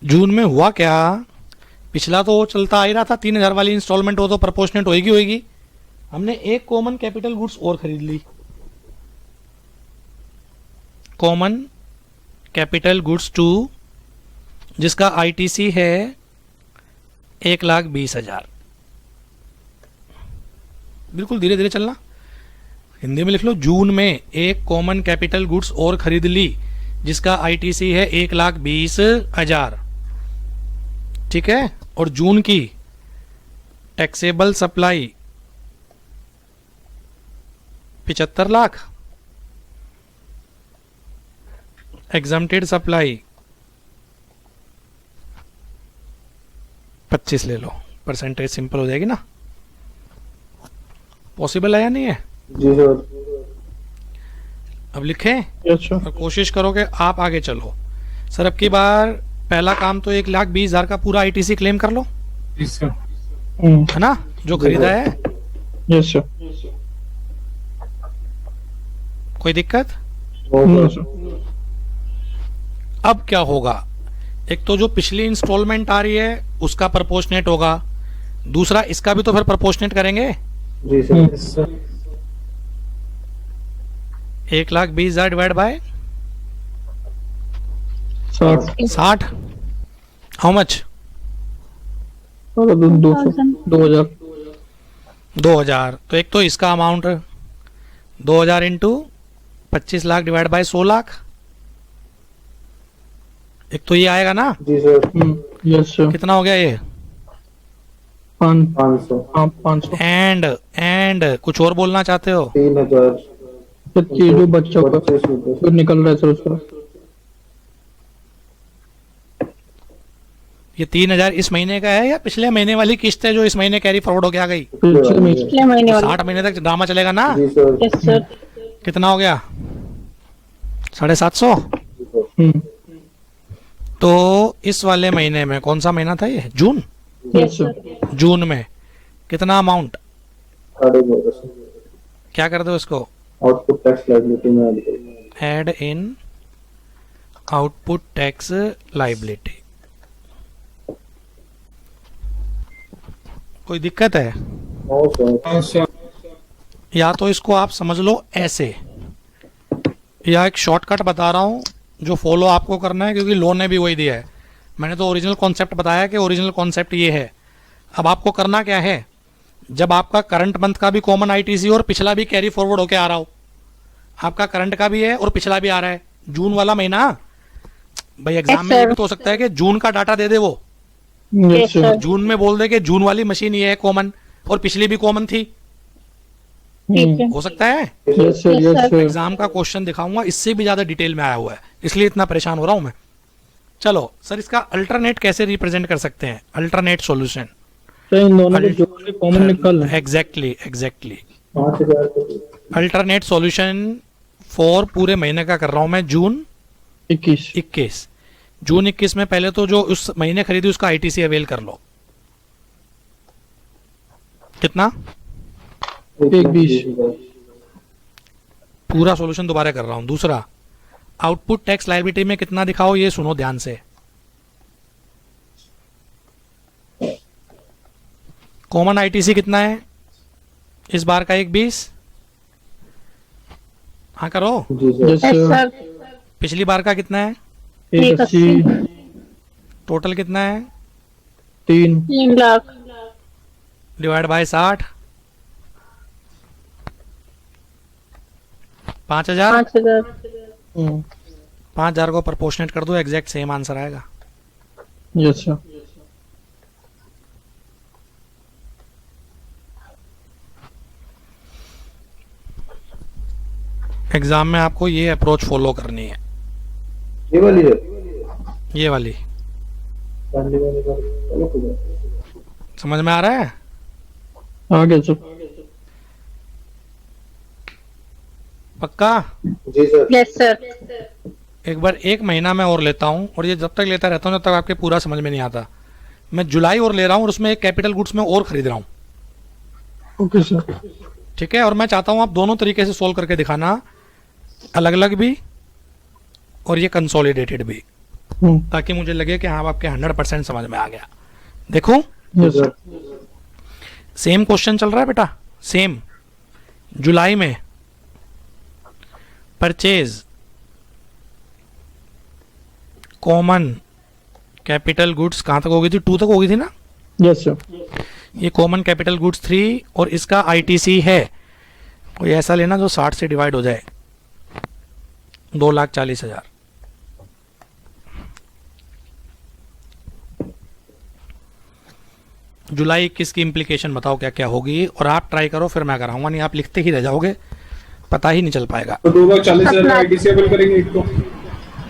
जून में हुआ क्या, पिछला तो वो चलता आ ही रहा था, 3,000 वाली इंस्टॉलमेंट, वो तो प्रपोर्शनेट होगी। हमने एक कॉमन कैपिटल गुड्स और खरीद ली, कॉमन कैपिटल गुड्स 2, जिसका आईटीसी है 1,20,000। बिल्कुल धीरे धीरे चलना, हिंदी में लिख लो, जून में एक कॉमन कैपिटल गुड्स और खरीद ली जिसका आईटीसी है 1,20,000, ठीक है। और जून की taxable supply 75 lakh, exempted supply 25 ले लो, परसेंटेज सिंपल हो जाएगी ना। पॉसिबल है या नहीं है? जी सर। अब लिखें यस सर। और कोशिश करो कि आप आगे चलो। सर अब की बार पहला काम तो 1,20,000 का पूरा आईटीसी क्लेम कर लो, जी सर। है ना, जो खरीदा है। Yes sir. कोई दिक्कत? No sir. अब क्या होगा, एक तो जो पिछली इंस्टॉलमेंट आ रही है उसका प्रपोर्शनेट होगा, दूसरा इसका भी तो फिर प्रपोर्शनेट करेंगे। जी sir. 1,20,000 divide by 60। How much? 2,000। 2,000। तो एक तो इसका amount 2,000 into 25 lakh divide by 100 lakh, एक तो ये आएगा ना। जी सर। Yes sir. कितना हो गया ये? 500। हाँ 500। एंड कुछ और बोलना चाहते हो? 3,000। ये जो बच्चों का 25 जो निकल रहा है सर उसका। ये 3,000 इस महीने का है या पिछले महीने वाली किस्त है जो इस महीने कैरी फॉरवर्ड होके आ गई? पिछले महीने। पिछले महीने वाला। 60 महीने तक ड्रामा चलेगा ना। जी सर। Yes sir. कितना हो गया? 750। तो इस वाले महीने में, कौन सा महीना था ये? जून। Yes sir. जून में कितना अमाउंट? 2.5%। क्या कर दो इसको? आउटपुट टैक्स लायबिलिटी में ऐड करेंगे। Add in output tax liability. कोई दिक्कत है? No sir. हाँ सर। या तो इसको आप समझ लो ऐसे, या एक शॉर्टकट बता रहा हूं जो फॉलो आपको करना है, क्योंकि लोन ने भी वही दिया है। मैंने तो ओरिजिनल कॉन्सेप्ट बताया कि ओरिजिनल कॉन्सेप्ट ये है। अब आपको करना क्या है, जब आपका करंट मंथ का भी कॉमन आईटीसी और पिछला भी कैरी फॉरवर्ड होके आ रहा हो, आपका करंट का भी है और पिछला भी आ रहा है, जून वाला महीना, भाई एग्जाम में ये भी तो हो सकता है कि जून का डाटा दे दे वो, यस सर। जून में बोल दे कि जून वाली मशीन ये है कॉमन और पिछली भी कॉमन थी, ठीक है। हो सकता है। Yes sir. Yes sir. Exam का क्वेश्चन दिखाऊंगा, इससे भी ज्यादा डिटेल में आया हुआ है, इसलिए इतना परेशान हो रहा हूं मैं। चलो सर, इसका अल्टरनेट कैसे रिप्रेजेंट कर सकते हैं? Alternate solution. सर इन दोनों को जोड़ के कॉमन निकाल लें। एग्जैक्टली 5,000। अल्टरनेट सॉल्यूशन फॉर पूरे महीने का कर रहा हूं मैं, जून 21। जून 21 में पहले तो जो उस महीने खरीदी उसका आईटीसी अवेल कर लो। कितना? 1,20। पूरा सॉल्यूशन दोबारा कर रहा हूं। दूसरा, आउटपुट टैक्स लायबिलिटी में कितना दिखाओ, ये सुनो ध्यान से। कॉमन आईटीसी कितना है इस बार का? 1,20। हाँ करो। जी sir. Yes yes sir. Sir. पिछली बार का कितना है? 1,80। टोटल कितना है? 3। 3 लाख। Divide by 60, 5,000। 5,000। 5,000 को प्रपोर्शनेट कर दो, एग्जैक्ट सेम आंसर आएगा। Yes sir. एग्जाम में आपको ये अप्रोच फॉलो करनी है, ये वाली है। ये वाली। पहले वाली का अलग हो जाए। समझ में आ रहा है? आगे सर। पक्का? जी सर। Yes sir. एक बार एक महीना मैं और लेता हूं, और ये जब तक लेता रहता हूं जब तक आपके पूरा समझ में नहीं आता। मैं जुलाई और ले रहा हूं और उसमें एक कैपिटल गुड्स में और खरीद रहा हूं, ओके सर। ठीक है। और मैं चाहता हूं आप दोनों तरीके से सोल्व करके दिखाना, अलग अलग भी और ये कंसोलिडेटेड भी। ताकि मुझे लगे कि हाँ आपके 100% समझ में आ गया। देखो यस सर। सेम क्वेश्चन चल रहा है बेटा, सेम। जुलाई में परचेज कॉमन कैपिटल गुड्स कहां तक होगी थी? 2 तक होगी थी ना? Yes sir. ये कॉमन कैपिटल गुड्स 3 और इसका आईटीसी है कोई ऐसा लेना जो 60 से डिवाइड हो जाए, 2,40,000। जुलाई 21 की इम्प्लीकेशन बताओ क्या क्या होगी, और आप ट्राई करो फिर मैं कराऊंगा, नहीं आप लिखते ही रह जाओगे, पता ही नहीं चल पाएगा। तो 2,40,000 आईटीसी अवेल करेंगे एक को।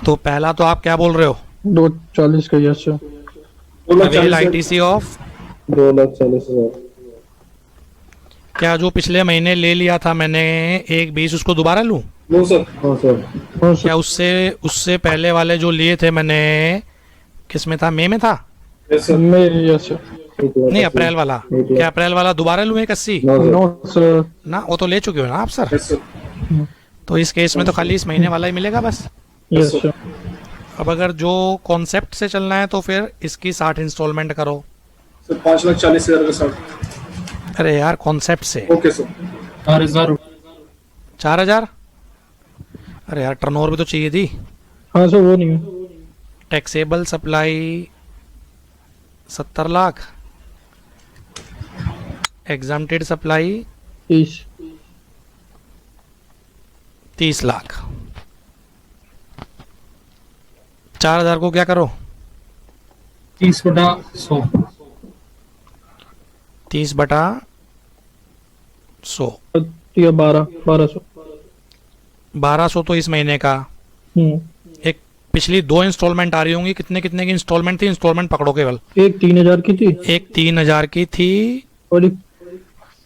तो पहला तो आप क्या बोल रहे हो? 240 का yes sir. Avail ITC of 2,40,000। क्या जो पिछले महीने ले लिया था मैंने 1,20 उसको दोबारा लूं? No sir. हाँ सर। हाँ सर। क्या उससे पहले वाले जो लिए थे मैंने, किस में था? मई में था? Yes sir. मैं यस सर। नहीं अप्रैल वाला। क्या अप्रैल वाला दोबारा लूं 1,80? No sir. ना वो तो ले चुके हो ना आप सर। Yes sir. तो इस केस में तो खाली इस महीने वाला ही मिलेगा बस। Yes sir. अब अगर जो कॉन्सेप्ट से चलना है तो फिर इसकी 60 इंस्टॉलमेंट करो। सर 5,40,000 का 60। अरे यार कॉन्सेप्ट से ओके सर। 4,000 4,000। अरे यार टर्नओवर भी तो चाहिए थी। हाँ सर वो नहीं है। Taxable supply 70 lakh, exempted supply 30। 30 lakh. 4,000 को क्या करो? 30/100। 30/100। या 1200। 1200 तो इस महीने का। एक पिछली 2 इंस्टॉलमेंट आ रही होंगी, कितने कितने की इंस्टॉलमेंट थी? इंस्टॉलमेंट पकड़ो केवल। एक 3,000 की थी एक 3,000 की थी, और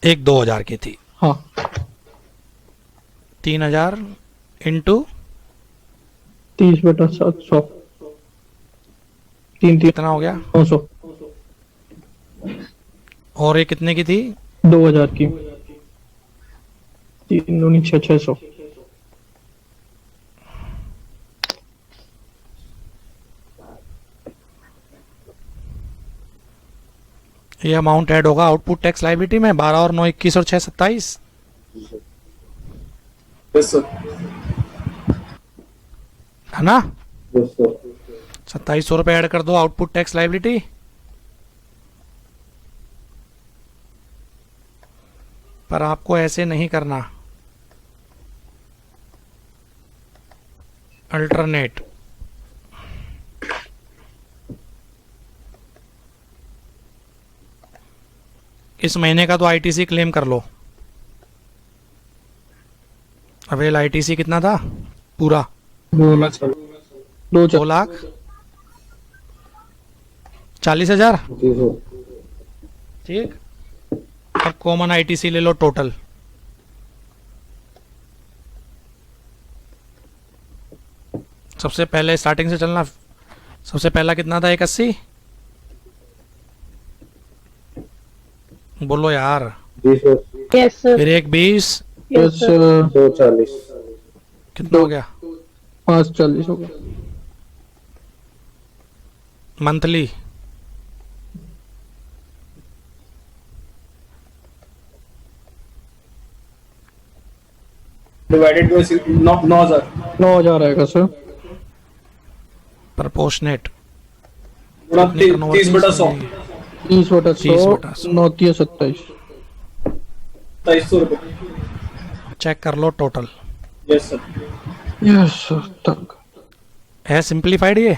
एक 2,000 की थी। हाँ 3,000 इंटू 30/700। 3 कितना हो गया? 900। और ये कितने की थी? 2,000 की। 3 दूनी 600। ये अमाउंट ऐड होगा आउटपुट टैक्स लाइबिलिटी में। 12 और 9 21 और 6 27। Yes sir. है ना? Yes sir. 2700 रुपए ऐड कर दो आउटपुट टैक्स लाइबिलिटी। पर आपको ऐसे नहीं करना, अल्टरनेट। इस महीने का तो आईटीसी क्लेम कर लो। अवेल आईटीसी कितना था पूरा? 2,40,000। जी सर। ठीक। अब कॉमन आईटीसी ले लो टोटल। सबसे पहले स्टार्टिंग से चलना। सबसे पहला कितना था? 1,80। बोलो यार। जी सर। Yes sir. फिर 1,20। Yes sir. 2,40,000। कितना हो गया? 540 हो गया। Monthly divided by 9,000। 9,000 आएगा सर। प्रपोर्शनेट। गुणा 30/100। 30/100। 9 27। 2,200 रुपए। चेक कर लो total. Yes sir. Yes sir. तक है सिंप्लीफाइड? ये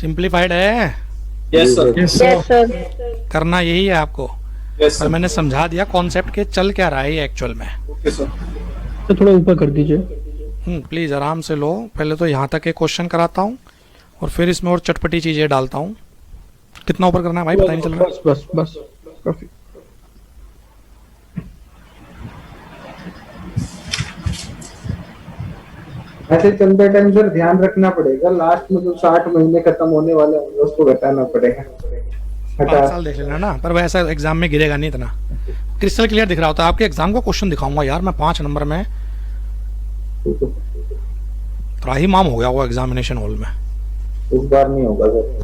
सिंप्लीफाइड है। Yes sir. Yes, yes sir. करना यही है आपको। यस पर सर। मैंने समझा दिया कॉन्सेप्ट के चल क्या रहा है ये एक्चुअल में। Okay sir. तो थोड़ा ऊपर कर दीजिए। प्लीज आराम से लो। पहले तो यहाँ तक के क्वेश्चन कराता हूँ और फिर इसमें और चटपटी चीजें डालता हूँ। कितना ऊपर करना है भाई पता ही नहीं चल रहा। बस बस बस काफी। ऐसे चलते टाइम सर ध्यान रखना पड़ेगा, लास्ट में जो 60 महीने खत्म होने वाले होंगे उसको घटाना पड़ेगा। 5 साल देख लेना ना, पर वैसा एग्जाम में गिरेगा नहीं इतना। क्रिस्टल क्लियर दिख रहा होता है। आपके एग्जाम का क्वेश्चन दिखाऊंगा यार मैं 5 नंबर में। त्राहिमाम हो गया वो एग्जामिनेशन हॉल में। इस बार नहीं होगा सर।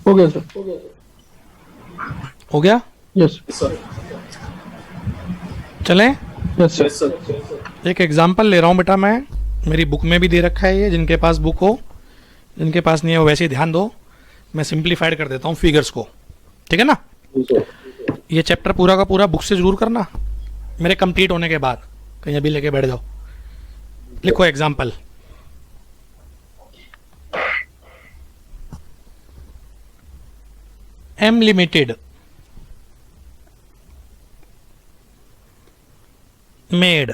हो गया सर। हो गया, यस चलें। Yes sir. सर एक एग्जांपल ले रहा हूँ बेटा मैं, मेरी बुक में भी दे रखा है ये, जिनके पास बुक हो, जिनके पास नहीं है वो वैसे ही ध्यान दो। मैं सिंप्लीफाइड कर देता हूँ फिगर्स को, ठीक है ना। ये चैप्टर पूरा का पूरा बुक से जरूर करना मेरे कंप्लीट होने के बाद, कहीं अभी लेके बैठ जाओ। लिखो example. M Limited made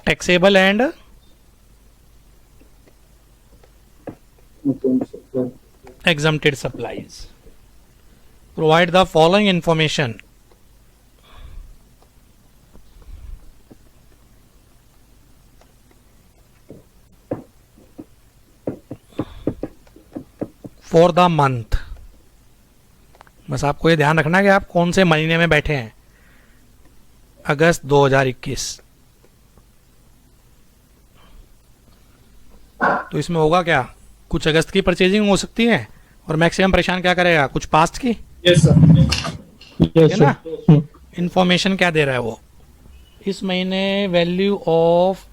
taxable and exempted supplies. Provide the following information. For the month. बस आपको ये ध्यान रखना है कि आप कौन से महीने में बैठे हैं। अगस्त 2021। तो इसमें होगा क्या, कुछ अगस्त की परचेजिंग हो सकती है और मैक्सिमम परेशान क्या करेगा, कुछ पास्ट की, यस सर यस है ना। सर। इंफॉर्मेशन क्या दे रहा है वो, इस महीने वैल्यू ऑफ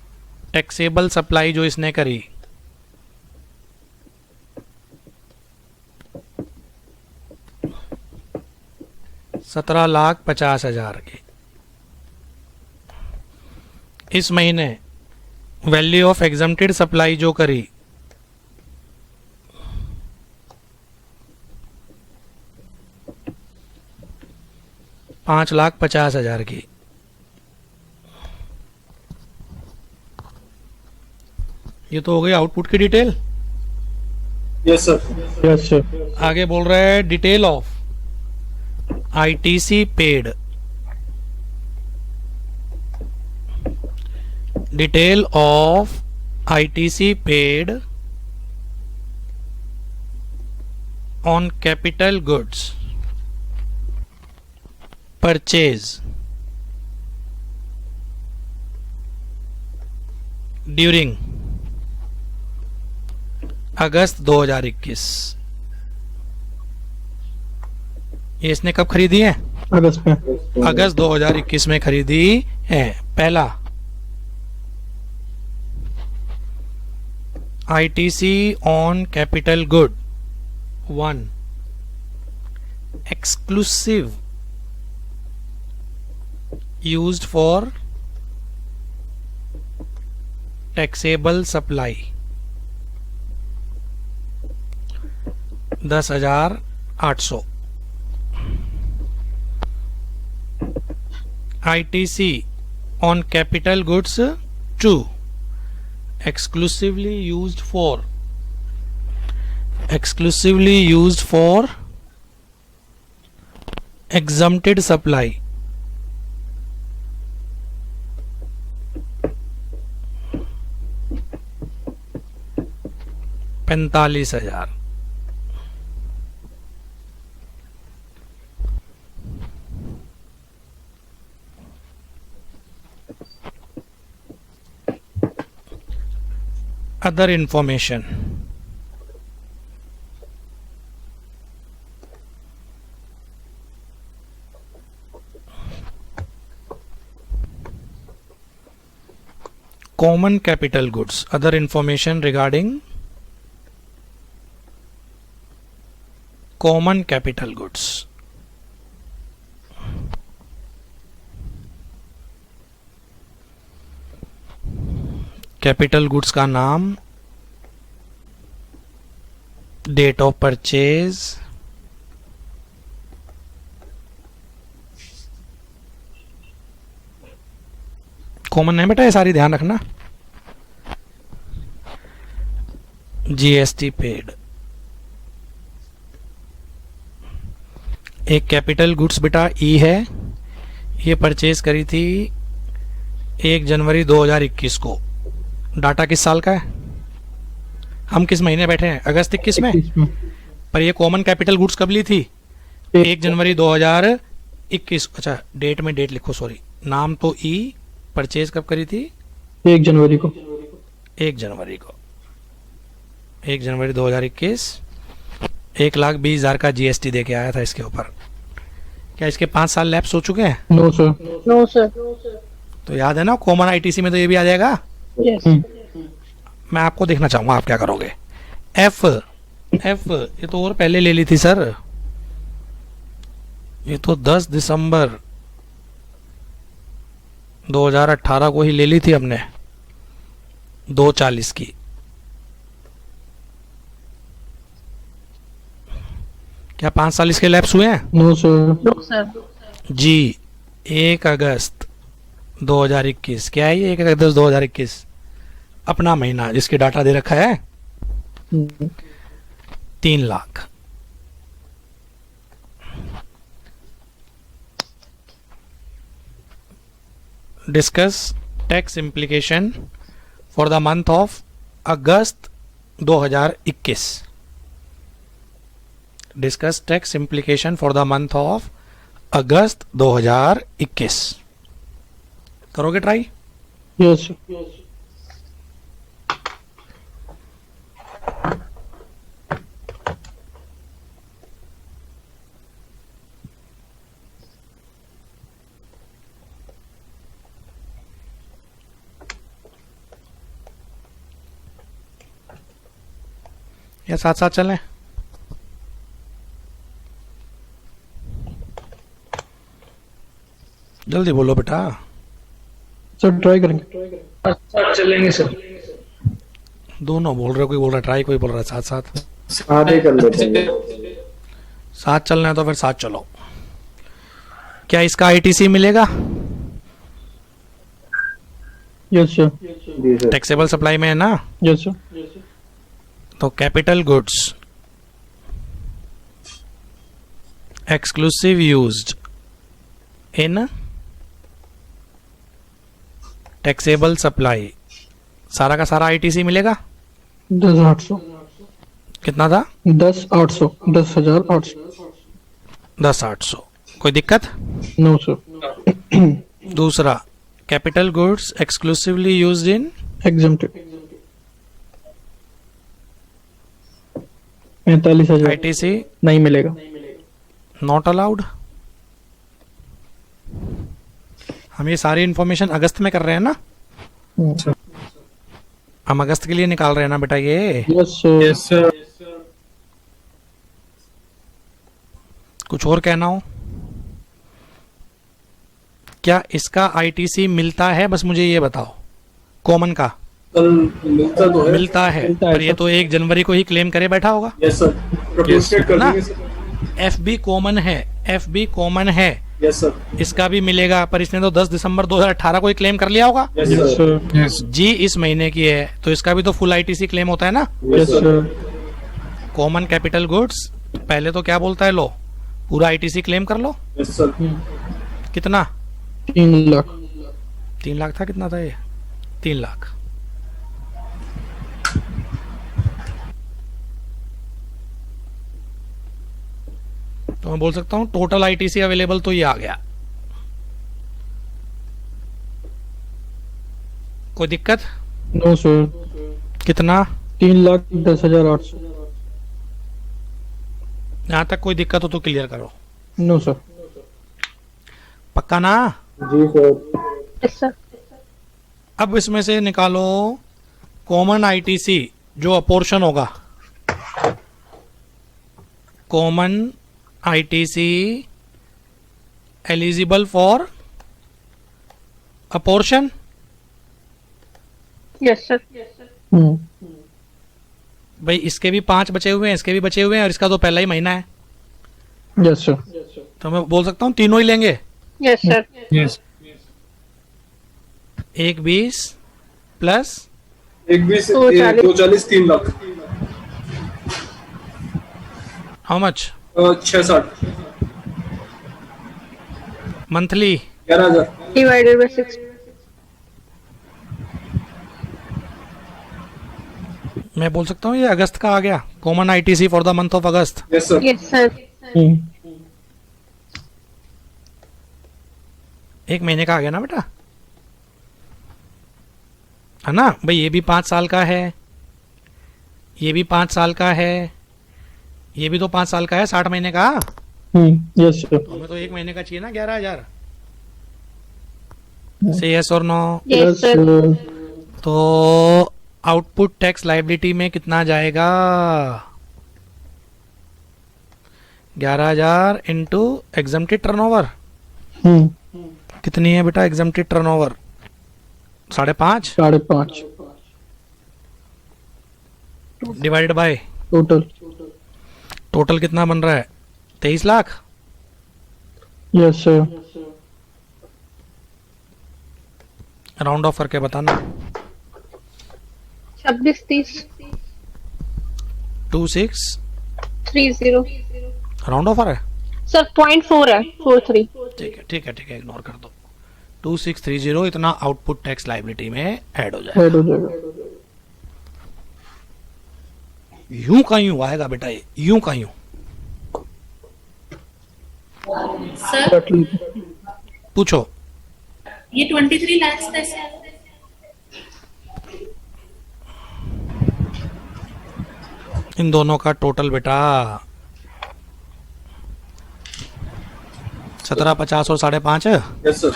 टैक्सेबल सप्लाई जो इसने करी, $17,50,000 की। इस महीने वैल्यू ऑफ एग्जम्प्टेड सप्लाई जो करी, $5,50,000 की। ये तो हो गई आउटपुट की detail. Yes sir yes sir. आगे बोल रहा है detail of ITC paid, detail of ITC paid on capital goods purchase during अगस्त 2021। ये इसने कब खरीदी है, अगस्त में। अगस्त 2021 में खरीदी है। पहला ITC on capital good 1 exclusive used for taxable supply 10,800। ITC on capital goods 2 exclusively used for exempted supply 45,000। other information, common capital goods, other information regarding common capital goods, capital goods का नाम, date of purchase, common है बेटा ये सारी ध्यान रखना। GST paid. एक capital goods बेटा ई है, ये परचेज करी थी 1 जनवरी 2021 को। डाटा किस साल का है, हम किस महीने बैठे हैं? अगस्त 21 में। 21 में। पर ये कॉमन कैपिटल गुड्स कब ली थी? 1 जनवरी 2021। अच्छा डेट में डेट लिखो, सॉरी। नाम तो ई, परचेज कब करी थी? 1 जनवरी को। 1 जनवरी को। 1 जनवरी 2021। 1,20,000 का जीएसटी दे के आया था इसके ऊपर। क्या इसके 5 साल लैप्स हो चुके हैं? No sir. No sir. तो याद है ना, कॉमन आईटीसी में तो ये भी आ जाएगा। यस। मैं आपको देखना चाहूंगा आप क्या करोगे। एफ ये तो और पहले ले ली थी सर, ये तो 10 दिसंबर 2018 को ही ले ली थी हमने, 240 की। क्या 5 साल इसके लैप्स हुए हैं? No sir. No sir. जी 1 अगस्त 2021। क्या है ये 1 अगस्त 2021? अपना महीना जिसके डाटा दे रखा है 3 lakh. Discuss tax implication for the month of August 2021। Discuss tax implication for the month of अगस्त 2021। करोगे ट्राई? Yes sir. या साथ साथ चलें? जल्दी बोलो बेटा। सर ट्राई करेंगे। चलेंगे सर। दोनों बोल रहे हो, कोई बोल रहा है ट्राई, कोई बोल रहा है साथ साथ। आधे कर लेते हैं। साथ चलना है तो फिर साथ चलो। क्या इसका आईटीसी मिलेगा? Yes sir. जी सर। टैक्सेबल सप्लाई में है ना? Yes sir. तो capital goods exclusive used in taxable supply, सारा का सारा आईटीसी मिलेगा? 10,800। कितना था? 10,800। 10,800। 10,800। कोई दिक्कत? No sir. दूसरा, capital goods exclusively used in exempted. 45,000 ITC नहीं मिलेगा। Not allowed. हम ये सारी इंफॉर्मेशन अगस्त में कर रहे हैं ना? हम अगस्त के लिए निकाल रहे हैं ना बेटा ये? Yes sir. Yes sir. कुछ और कहना हो? क्या इसका आईटीसी मिलता है? बस मुझे ये बताओ। कॉमन का कल मिलता तो है। मिलता है, मिलता है पर ये सर। तो 1 जनवरी को ही क्लेम करे बैठा होगा। यस सर, प्रोटेस्टेड कर ना? देंगे सर। एफबी कॉमन है, एफबी कॉमन है, यस सर। इसका भी मिलेगा, पर इसने तो 10 दिसंबर 2018 को ही क्लेम कर लिया होगा। Yes yes sir. Sir. Yes जी इस महीने की है तो इसका भी तो फुल आईटीसी क्लेम होता है ना? Yes sir. Common capital goods पहले तो क्या बोलता है, लो पूरा आईटीसी क्लेम कर लो। Yes sir. कितना? 3 लाख। 3 लाख था? कितना था ये? 3 लाख। तो मैं बोल सकता हूं टोटल आईटीसी अवेलेबल तो ये आ गया। कोई दिक्कत? No sir. कितना? 3,10,800। यहां तक कोई दिक्कत हो तो क्लियर करो। No sir. पक्का ना? जी सर। Yes sir. अब इसमें से निकालो कॉमन आईटीसी जो अपोर्शन होगा। Common ITC eligible for apportion. Yes sir. भाई इसके भी 5 बचे हुए हैं, इसके भी बचे हुए हैं, और इसका तो पहला ही महीना है, यस सर। तो मैं बोल सकता हूँ तीनों ही लेंगे। Yes sir. Yes 1,20 plus 1,20 240 240 3 lakh. How much? 660 monthly? 11,000। Divided by 6। मैं बोल सकता हूँ ये अगस्त का आ गया, common ITC for the month of August. Yes, sir. Yes sir. एक महीने का आ गया ना बेटा, है ना भाई? ये भी 5 साल का है, ये भी 5 साल का है, ये भी तो 5 साल का है, 60 महीने का। Yes sir. हमें तो एक महीने का चाहिए ना 11,000। से यस और नो? Yes sir. तो आउटपुट टैक्स लायबिलिटी में कितना जाएगा? 11,000 इंटू एग्जम्प्टेड टर्नओवर। कितनी है बेटा exempted turnover? 5.5 5.5 divided by total. Total कितना बन रहा है? 23 lakh. Yes sir. Round of करके बताना। 2630 2630 राउंड ऑफ है। सर 0.4 है 43। ठीक है ठीक है ठीक है, इग्नोर कर दो। 2630 इतना आउटपुट टैक्स लायबिलिटी में ऐड हो जाएगा। ऐड हो जाएगा। यूं का यूं आएगा बेटा, ये यूं का यूं। सर पूछो। ये 23 लाख कैसे आया? इन दोनों का टोटल बेटा 1750 और 5.5 है। Yes, sir.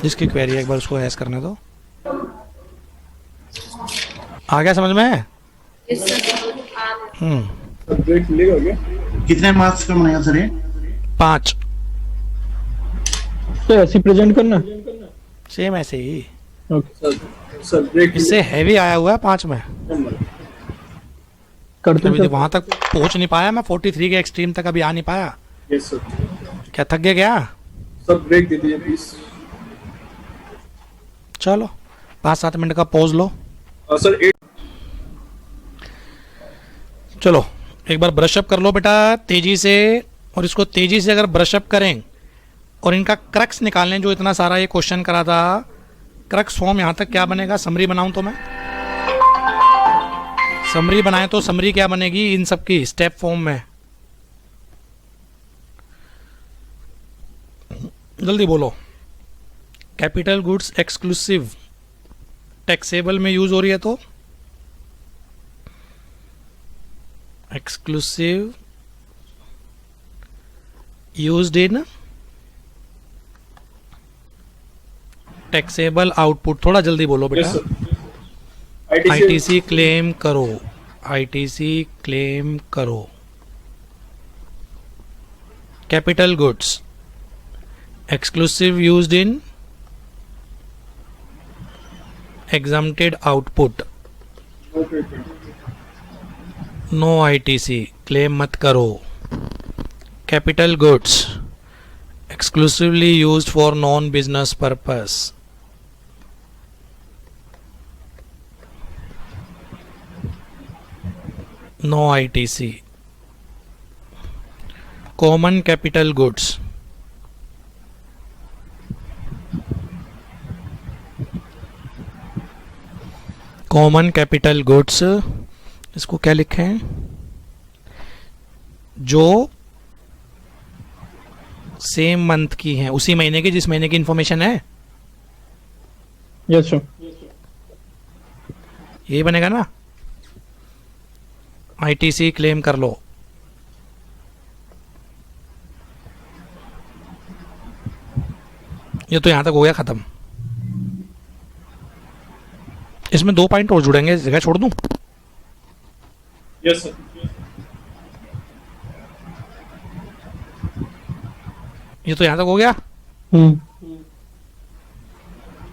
जिसकी क्वेरी है एक बार उसको ऐस करने दो। आ गया समझ में? इस सर Sir, break मिलेगा क्या? कितने मार्क्स का बनेगा सर ये? 5 तो ऐसे प्रेजेंट करना। सेम ऐसे ही। ओके Sir, break इससे हैवी आया हुआ है 5 में। करते अभी हैं वहां तक पहुंच नहीं पाया मैं, 43 के एक्सट्रीम तक अभी आ नहीं पाया। Yes, sir. क्या थक गया क्या? Sir, break दे दीजिए please. चलो 5-7 मिनट का पॉज लो। Sir, 8. चलो एक बार ब्रशअप कर लो बेटा तेजी से, और इसको तेजी से अगर ब्रशअप करें और इनका क्रक्स निकालने, जो इतना सारा ये क्वेश्चन करा था, क्रक्स फॉर्म यहाँ तक क्या बनेगा? समरी बनाऊं तो मैं समरी बनाए तो समरी क्या बनेगी इन सब की स्टेप फॉर्म में? जल्दी बोलो। कैपिटल गुड्स एक्सक्लूसिव टैक्सेबल में यूज हो रही है तो exclusive used in taxable output. थोड़ा जल्दी बोलो Yes, बेटा। sir. ITC. आईटीसी क्लेम करो, आईटीसी क्लेम करो। Capital goods exclusive used in exempted output. Okay, okay. No ITC claim मत करो। Capital goods exclusively used for non business purpose. No ITC. Common capital goods common capital goods, इसको क्या लिखे हैं? जो same month की हैं, उसी महीने की जिस महीने की इंफॉर्मेशन है, यस सर। यही बनेगा ना? आईटीसी क्लेम कर लो। ये तो यहां तक हो गया खत्म। इसमें 2 पॉइंट और जुड़ेंगे, इस जगह छोड़ दूं? Yes, sir. ये तो यहां तक हो गया।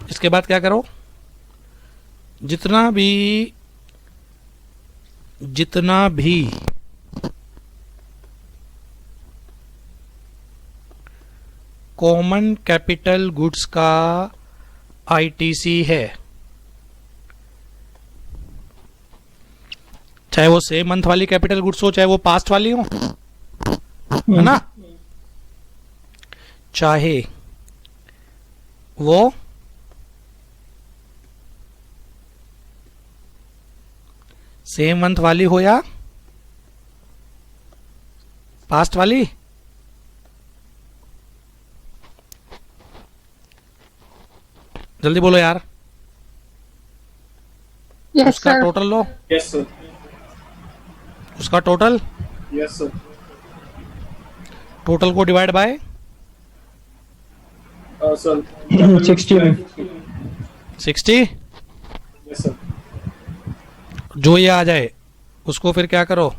इसके बाद क्या करो? जितना भी कॉमन कैपिटल गुड्स का आईटीसी है, चाहे वो सेम मंथ वाली कैपिटल गुड्स हो, चाहे वो पास्ट वाली हो, है ना? चाहे वो सेम मंथ वाली हो या पास्ट वाली? जल्दी बोलो यार। यस उसका सर। टोटल लो, Yes, sir. उसका टोटल, Yes, sir. टोटल को divide by Sir. 16. 60। Yes, sir. जो ये आ जाए उसको फिर क्या करो,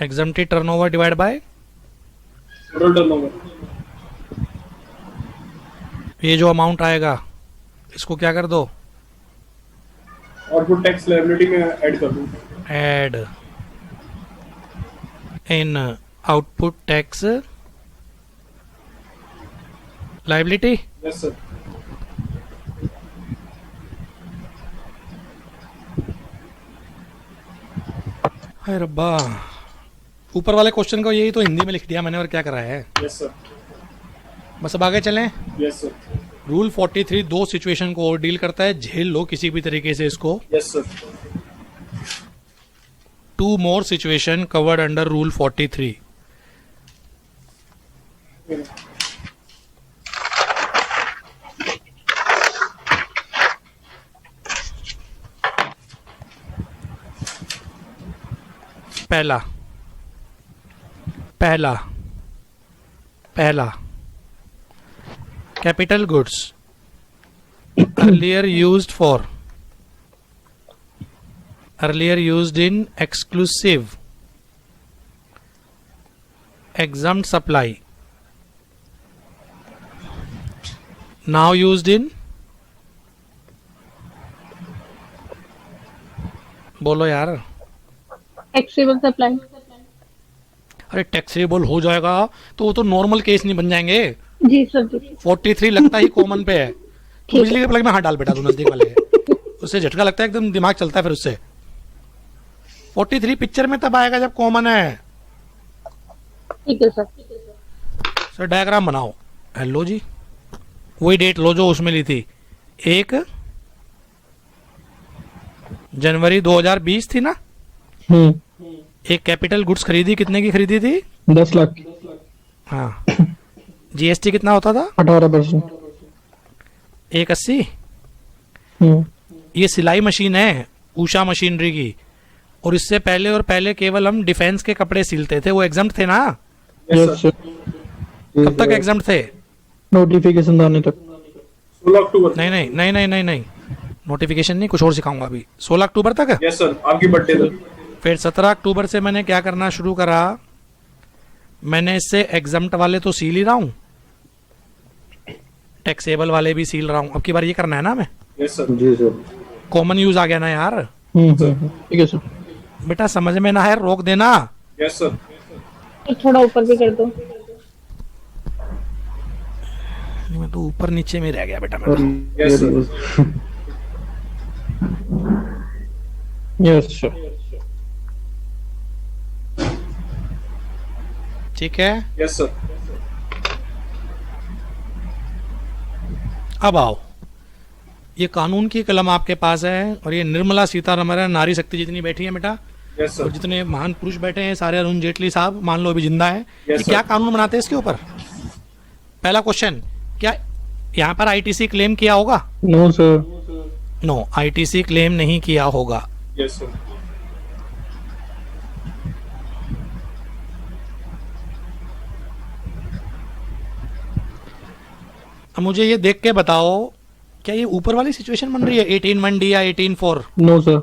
exempted turnover divide by Total turnover. ये जो अमाउंट आएगा इसको क्या कर दो, Output tax liability में ऐड कर दूँ. Add in output tax liability. Yes, sir. हाय रब्बा, ऊपर वाले क्वेश्चन को यही तो हिंदी में लिख दिया मैंने, और क्या करा है। Yes, sir. बस अब आगे चलें। Yes, sir. रूल 43 दो सिचुएशन को और डील करता है, झेल लो किसी भी तरीके से इसको। Yes, sir. 2 more situation covered under rule 43। पहला पहला पहला capital goods earlier used in exclusive exempt supply, now used in, बोलो यार। Taxable supply. अरे टैक्सेबल हो जाएगा तो वो तो नॉर्मल केस नहीं बन जाएंगे। जी सर जी। 43 लगता ही कॉमन पे है। तो बिजली के प्लग में हाथ डाल बेटा, तू नजदीक वाले के। उससे झटका लगता है, एकदम दिमाग चलता है फिर उससे। 43 पिक्चर में तब आएगा जब कॉमन है। ठीक है सर। सर डायग्राम बनाओ। हेलो जी, वही डेट लो जो उसमें ली थी, 1 जनवरी 2020 थी ना। एक कैपिटल गुड्स खरीदी, कितने की खरीदी थी? 10 लाख। हाँ। जीएसटी कितना होता था? 18%। 180। ये सिलाई मशीन है उषा मशीनरी की, और इससे पहले और पहले केवल हम डिफेंस के कपड़े सिलते थे, वो एग्जम्प्ट थे ना। Yes sir. कब तक एग्जम्प्ट थे? नोटिफिकेशन आने तक। 16 अक्टूबर। नहीं नहीं नहीं नहीं नहीं नहीं, नोटिफिकेशन नहीं, कुछ और सिखाऊंगा अभी। 16 अक्टूबर तक। यस सर, आपकी बर्थडे तक। फिर 17 अक्टूबर से मैंने क्या करना शुरू करा, मैंने इससे एग्जम्प्ट वाले तो सील ही रहा हूँ, टैक्सेबल वाले भी सील रहा हूँ। अब की बार ये करना है ना हमें। Yes sir. जी सर। कॉमन यूज आ गया ना यार। ठीक है सर। बेटा समझ में ना है रोक देना। Yes sir. थोड़ा ऊपर भी कर दो। मैं तो ऊपर नीचे में रह गया बेटा मेरा। Yes sir. Yes sir. ठीक है, यस सर। अब आओ, ये कानून की कलम आपके पास है, और ये निर्मला सीतारमण नारी शक्ति जितनी बैठी है बेटा, यस और सर। जितने महान पुरुष बैठे हैं सारे, अरुण जेटली साहब मान लो अभी जिंदा है, Yes, ये क्या sir. कानून बनाते हैं इसके ऊपर? पहला क्वेश्चन, क्या यहाँ पर आईटीसी क्लेम किया होगा? No sir. No, ITC claim नहीं किया होगा। Yes sir. अब मुझे ये देख के बताओ, क्या ये ऊपर वाली सिचुएशन बन रही है 18(1)(d) या 18(4)? No sir.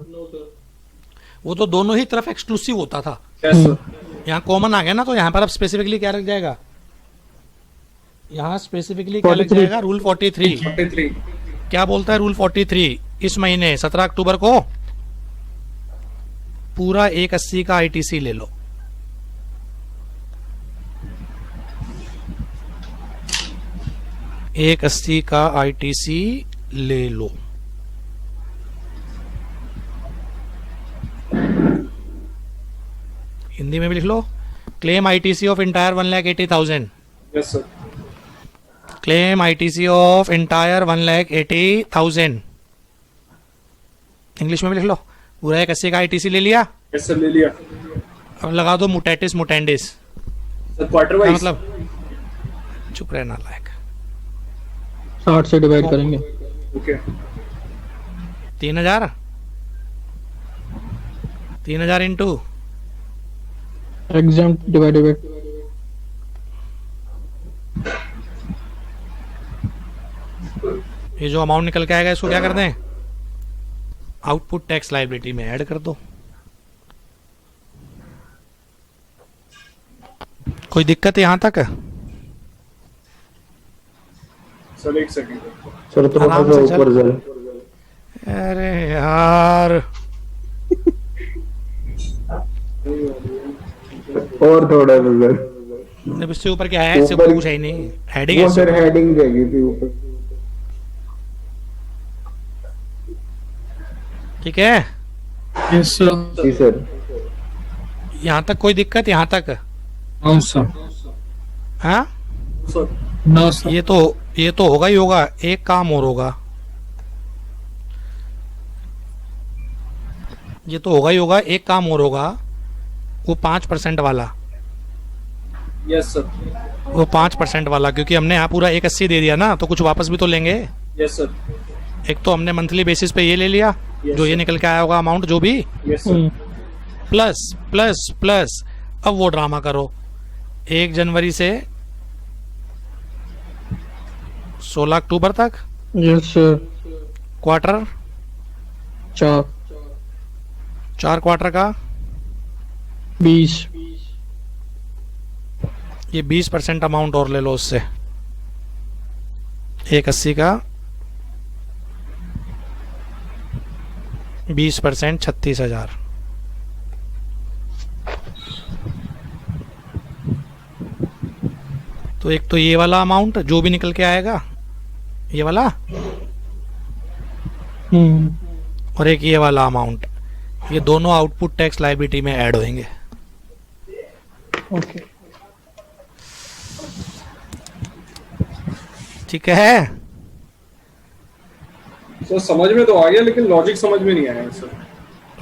वो तो दोनों ही तरफ एक्सक्लूसिव होता था, यस सर। यहाँ कॉमन आ गया ना, तो यहाँ पर अब स्पेसिफिकली क्या लग जाएगा? यहाँ स्पेसिफिकली क्या लग 43। जाएगा? रूल 43। 43। क्या बोलता है रूल 43? इस महीने 17 अक्टूबर को पूरा 180 का आईटीसी ले लो। एक 80 का आईटीसी ले लो। हिंदी में भी लिख लो, claim ITC of entire 1,80,000। Yes sir. Claim ITC of entire 1,80,000। English में भी लिख लो। पूरा 81 का आईटीसी ले लिया। यस सर ले लिया अब लगा दो मुटेटिस मुटेंडिस। सर क्वार्टर क्या वाइज मतलब? चुप रहना लायक। 60 से डिवाइड करेंगे। Okay 3000 3000 into exempt divided by ये जो अमाउंट निकल के आएगा इसको क्या कर दें? आउटपुट टैक्स लायबिलिटी में ऐड कर दो। कोई दिक्कत यहां तक? सर एक सेकंड सर थोड़ा आराम सा से चल। ऊपर सर। अरे यार और थोड़ा सा सर। अब इससे ऊपर क्या है? इससे ऊपर कुछ है ही नहीं। हेडिंग वो है सर इससे। हेडिंग जाएगी थी ऊपर। ठीक है, यस सर। जी सर। यहाँ तक कोई दिक्कत? यहाँ तक? No sir. हाँ, सर नो सर। ये तो होगा ही होगा। एक काम और होगा, ये तो होगा ही होगा। एक काम और होगा, वो 5% वाला। यस सर वो 5% वाला, क्योंकि हमने यहाँ पूरा 180 दे दिया ना, तो कुछ वापस भी तो लेंगे। यस सर एक तो हमने मंथली बेसिस पे ये ले लिया, जो ये निकल के आया होगा अमाउंट जो भी, yes sir plus plus plus. अब वो ड्रामा करो 1 जनवरी से 16 अक्टूबर तक यस सर। क्वार्टर, 4 क्वार्टर का 20 ये 20% अमाउंट और ले लो उससे। 180 का 20% 36,000। तो एक तो ये वाला अमाउंट जो भी निकल के आएगा, ये वाला, और एक ये वाला अमाउंट, ये दोनों आउटपुट टैक्स लायबिलिटी में ऐड होंगे। ओके। ठीक है, सर समझ में तो आ गया लेकिन लॉजिक समझ में नहीं आया सर।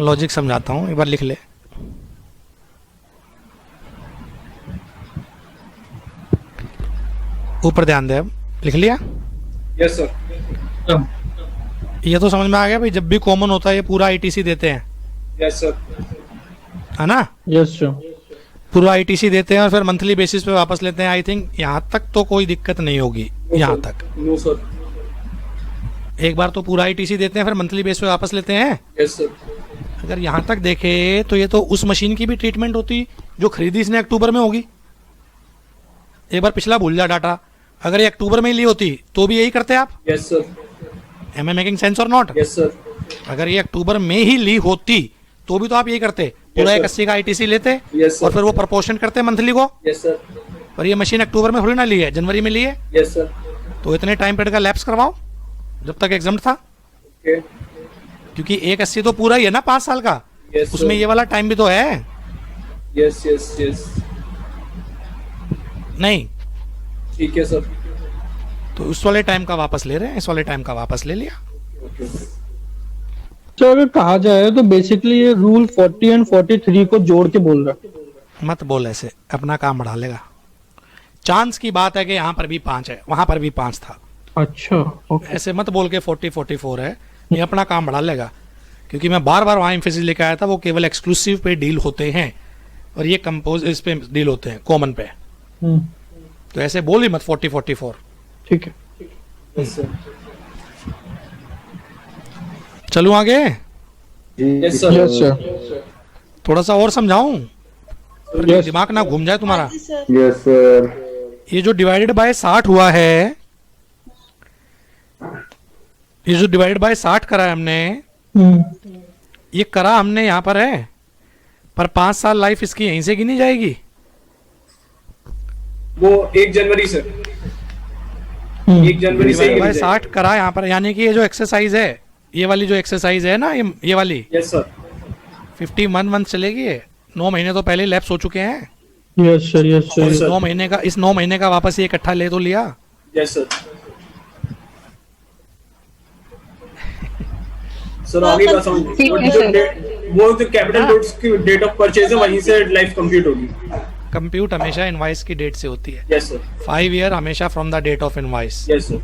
लॉजिक समझाता हूँ, एक बार लिख ले। ऊपर ध्यान दे। अब लिख लिया? यस सर ये तो समझ में आ गया भाई, जब भी कॉमन होता है ये पूरा आईटीसी देते हैं, यस सर है ना? Yes sir. पूरा आईटीसी देते हैं और फिर मंथली बेसिस पे वापस लेते हैं। आई थिंक यहाँ तक तो कोई दिक्कत नहीं होगी। यहाँ तक नो सर एक बार तो पूरा आईटीसी देते हैं, फिर मंथली बेस पे वापस लेते हैं। यस सर अगर यहाँ तक देखे तो ये तो उस मशीन की भी ट्रीटमेंट होती जो खरीदी इसने अक्टूबर में होगी। एक बार पिछला भूल जा डाटा, अगर ये अक्टूबर में ही ली होती तो भी यही करते आप। Yes sir am I making sense or not? Yes sir अगर ये अक्टूबर में ही ली होती तो भी तो आप यही करते, पूरा Yes, sir. 180 का आईटीसी लेते Yes, sir. और फिर वो प्रपोर्शन करते मंथली को। यस सर और ये मशीन अक्टूबर में थोड़ी ना ली है, जनवरी में ली है। यस सर तो इतने टाइम पीरियड का लैप्स करवाओ जब तक एग्जाम था, ओके क्योंकि 180 तो पूरा ही है ना 5 साल का। यस उसमें ये वाला टाइम भी तो है। यस यस यस नहीं ठीक है सर तो उस वाले टाइम का वापस ले रहे हैं, इस वाले टाइम का वापस ले लिया। ओके तो अगर कहा जाए तो बेसिकली ये रूल 40 एंड 43 को जोड़ के बोल रहा है। मत बोल ऐसे, अपना काम बढ़ा लेगा। चांस की बात है कि यहाँ पर भी 5 है, वहां पर भी 5 था। अच्छा ओके। ऐसे मत बोल के 40-44 है, ये अपना काम बढ़ा लेगा। क्योंकि मैं बार बार वहां एम्फेसिस लेके आया था, वो केवल एक्सक्लूसिव पे डील होते हैं और ये कंपोज इस पे डील होते हैं, कॉमन पे। तो ऐसे बोल ही मत 40-44। ठीक है। यस सर चलूं आगे? Yes sir yes sir. थोड़ा सा और समझाऊं, यस दिमाग ना घूम जाए तुम्हारा। Yes sir. ये जो डिवाइडेड बाय 60 हुआ है, ये जो डिवाइडेड बाय 60 करा है हमने, ये करा हमने यहाँ पर है, पर 5 साल लाइफ इसकी यहीं से गिनी जाएगी। वो 1 जनवरी से 1 जनवरी से डिवाइडेड बाय ही 60 करा यहाँ पर, यानी कि ये जो एक्सरसाइज है, ये वाली जो एक्सरसाइज है ना, ये वाली यस सर 51 मंथ चलेगी। ये 9 महीने तो पहले लैप्स हो चुके हैं। Yes sir. यस और सर। 9 महीने का, इस 9 महीने का वापस ये इकट्ठा ले तो लिया। यस सर सर आगे का समझ ठीक है, जो सर। वो जो कैपिटल गुड्स की डेट ऑफ परचेज है वहीं से लाइफ कंप्लीट होगी। कंप्यूट हमेशा इनवाइस की डेट से होती है। यस सर, 5 ईयर हमेशा from the date of invoice. Yes sir.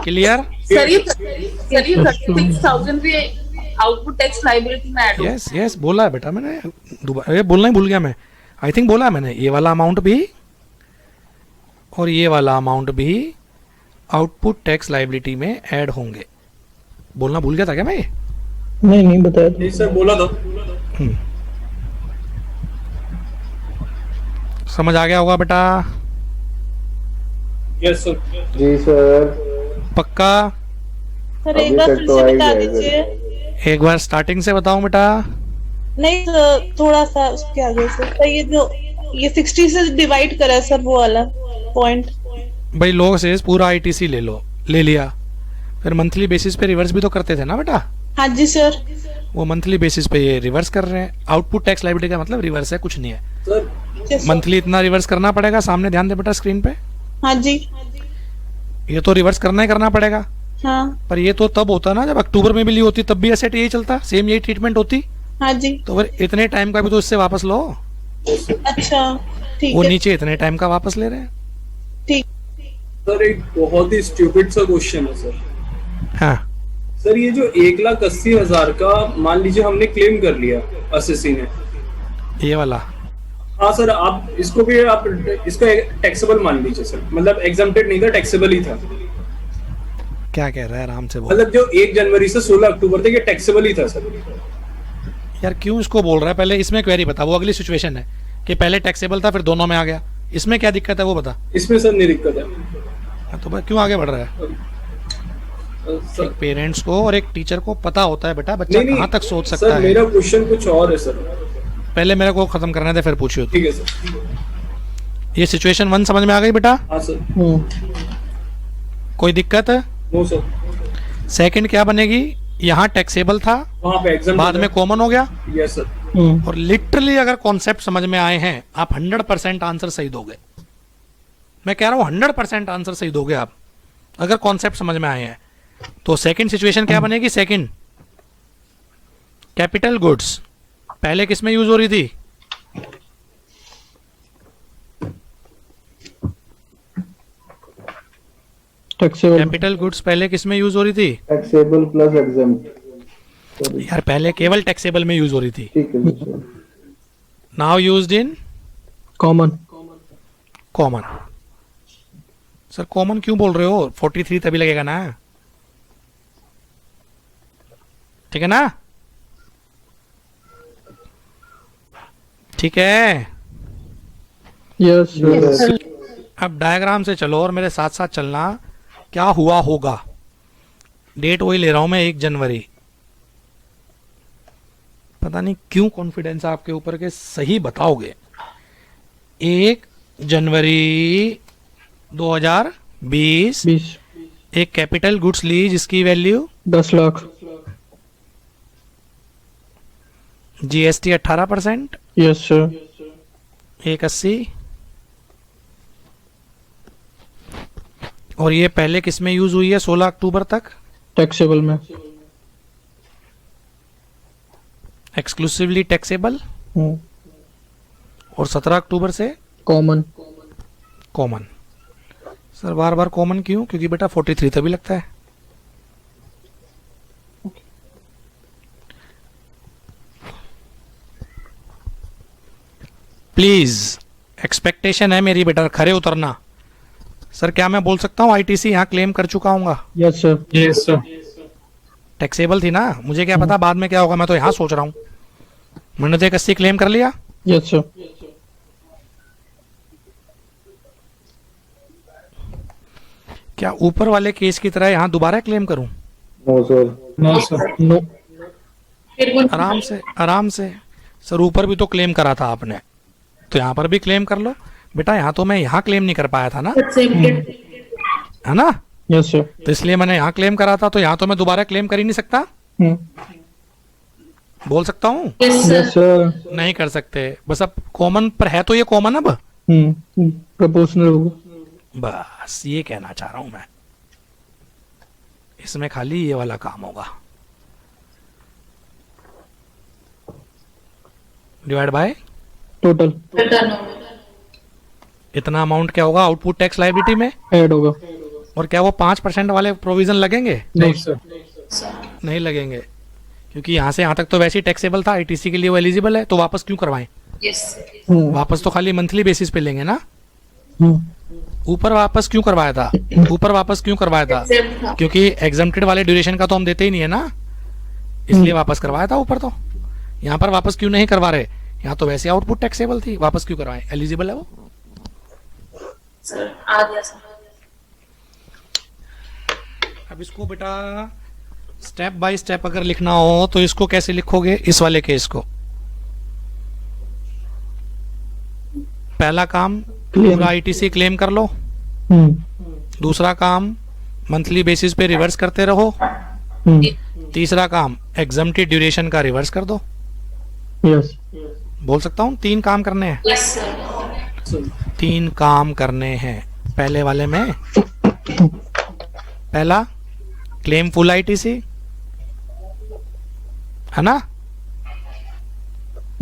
Clear? Sir ये 36,000 भी आउटपुट टैक्स लाइबिलिटी में ऐड हो। यस यस, बोला है बेटा मैंने, दोबारा ये बोलना ही भूल गया मैं। आई थिंक बोला है मैंने, ये वाला अमाउंट भी और ये वाला अमाउंट भी आउटपुट टैक्स लाइबिलिटी में ऐड होंगे। बोलना भूल गया था क्या मैं ये? नहीं बताया नहीं सर, बोला था। समझ आ गया होगा बेटा? Yes sir. जी सर। पक्का? सर अभी एक बार तक फिर तो से आ ही बता जाएगा। दीजिए। एक बार स्टार्टिंग से बताऊं बेटा? नहीं सर, थोड़ा सा उसके आगे से। सर ये 60 से डिवाइड करा है सर, वो वाला पॉइंट। भाई लोग से पूरा आईटीसी ले लिया, फिर मंथली बेसिस पे रिवर्स भी तो करते थे ना बेटा? हाँ जी सर। वो मंथली बेसिस पे ये रिवर्स कर रहे हैं। आउटपुट टैक्स लाइबिलिटी का मतलब रिवर्स है, कुछ नहीं है। Sir Yes, sir। मंथली इतना रिवर्स करना पड़ेगा, सामने ध्यान दे बेटा स्क्रीन पे। हाँ जी। ये तो रिवर्स करना ही करना पड़ेगा, हाँ। पर ये तो तब होता ना जब अक्टूबर में भी ली होती, तब भी एसेट यही चलता, सेम यही ट्रीटमेंट होती। हाँ जी। तो फिर इतने टाइम का भी तो इससे वापस लो। अच्छा ठीक वो है। नीचे इतने टाइम का वापस ले रहे हैं। ठीक। सर एक बहुत ही स्टूपिड सा क्वेश्चन है सर। हाँ सर ये जो 1,80,000 का मान लीजिए हमने क्लेम कर लिया एसएससी ने। ये वाला। हाँ सर, आप इसको भी आप इसको टैक्सेबल मान लीजिए सर, मतलब एग्जम्प्टेड नहीं था, टैक्सेबल ही था। क्या कह रहा है, आराम से बोल। मतलब जो 1 जनवरी से 16 अक्टूबर तक ये टैक्सेबल ही था सर। यार क्यों इसको बोल रहा है? पहले इसमें क्वेरी बता, वो अगली सिचुएशन है कि पहले टैक्सेबल था फिर दोनों में आ गया। इसमें क्या दिक्कत है वो बता। इसमें सर नहीं दिक्कत है। हाँ, तो भाई क्यों आगे बढ़ रहा है? सर एक पेरेंट्स को और एक टीचर को पता होता है बेटा बच्चा नहीं कहाँ तक सोच सर, सकता है। मेरा क्वेश्चन कुछ और है सर। पहले मेरे को खत्म करने दे फिर पूछियो। ठीक है सर। ये सिचुएशन 1 समझ में आ गई बेटा? हाँ सर। कोई दिक्कत है? No sir. सेकंड क्या बनेगी? यहाँ टैक्सेबल था, वहाँ पे एग्जाम बाद में कॉमन हो गया। Yes sir. और लिटरली अगर कॉन्सेप्ट समझ में आए हैं, आप 100% आंसर सही दोगे। मैं कह रहा हूं 100% आंसर सही दोगे आप, अगर कॉन्सेप्ट समझ में आए हैं। तो सेकंड सिचुएशन क्या बनेगी? सेकंड कैपिटल गुड्स पहले किस में यूज हो रही थी? टैक्सेबल। कैपिटल गुड्स पहले किस में यूज हो रही थी? Taxable plus exempt. यार पहले केवल टैक्सेबल में यूज हो रही थी। ठीक है sir. Now used in common. Common. Sir common क्यों बोल रहे हो? 43 तभी लगेगा ना, ठीक है ना? ठीक है। यस अब डायग्राम से चलो और मेरे साथ साथ चलना। क्या हुआ होगा? डेट वही ले रहा हूं मैं, 1 जनवरी। पता नहीं क्यों कॉन्फिडेंस आपके ऊपर के सही बताओगे। 1 जनवरी 2020 20 एक कैपिटल गुड्स ली जिसकी value 10 lakh. GST 18%, yes sir. 180। और ये पहले किस में यूज हुई है 16 अक्टूबर तक? टैक्सेबल में। Exclusively taxable. और 17 अक्टूबर से कॉमन। कॉमन। सर बार बार कॉमन क्यों? क्योंकि बेटा 43 तभी लगता है। प्लीज एक्सपेक्टेशन है मेरी बेटा, खरे उतरना। सर क्या मैं बोल सकता हूँ आईटीसी यहाँ क्लेम कर चुका हूँ? Yes sir. Yes sir. Taxable थी ना, मुझे क्या पता बाद में क्या होगा, मैं तो यहाँ सोच रहा हूँ। मैंने तो 180 क्लेम कर लिया। Yes sir. क्या ऊपर वाले केस की तरह यहाँ दोबारा क्लेम करूं? No sir. No sir. No. फिर वो आराम से आराम से। सर ऊपर भी तो क्लेम करा था आपने, तो यहाँ पर भी क्लेम कर लो बेटा। यहाँ तो मैं यहाँ क्लेम नहीं कर पाया था ना, exempted। है ना? Yes sir. तो इसलिए मैंने यहाँ क्लेम करा था, तो यहाँ तो मैं दोबारा क्लेम कर ही नहीं सकता। बोल सकता हूँ? Yes sir. Yes sir. नहीं कर सकते। बस अब कॉमन पर है तो ये कॉमन अब प्रोपोर्शनल होगा। बस ये कहना चाह रहा हूं मैं, इसमें खाली ये वाला काम होगा, डिवाइड बाय टोटल इतना अमाउंट क्या होगा आउटपुट टैक्स लायबिलिटी में ऐड होगा। और क्या वो 5% वाले प्रोविजन लगेंगे? नहीं सर, नहीं लगेंगे, क्योंकि यहाँ से यहाँ तक तो वैसे ही टैक्सेबल था, आईटीसी के लिए वो एलिजिबल है, तो वापस क्यों करवाएं? यस वापस तो खाली मंथली बेसिस पे लेंगे ना। हम्म। ऊपर वापस क्यों करवाया था? ऊपर वापस क्यों करवाया था? एग्जेम्प्ट था। क्योंकि एग्जम्प्टेड वाले ड्यूरेशन का तो हम देते ही नहीं है ना, इसलिए वापस करवाया था ऊपर। तो यहाँ पर वापस क्यों नहीं करवा रहे? यहाँ तो वैसे आउटपुट टैक्सेबल थी, वापस क्यों करवाएं? एलिजिबल है वो। सर आ गया सर। अब इसको बेटा स्टेप बाय स्टेप अगर लिखना हो तो इसको कैसे लिखोगे? इस वाले केस को पहला काम पूरा आईटीसी क्लेम कर लो, दूसरा काम मंथली बेसिस पे रिवर्स करते रहो, तीसरा काम एग्जम्प्टेड ड्यूरेशन का रिवर्स कर दो। यस। बोल सकता हूँ 3 काम करने हैं, यस सर। 3 काम करने हैं पहले वाले में। पहला क्लेम फुल आईटीसी है ना,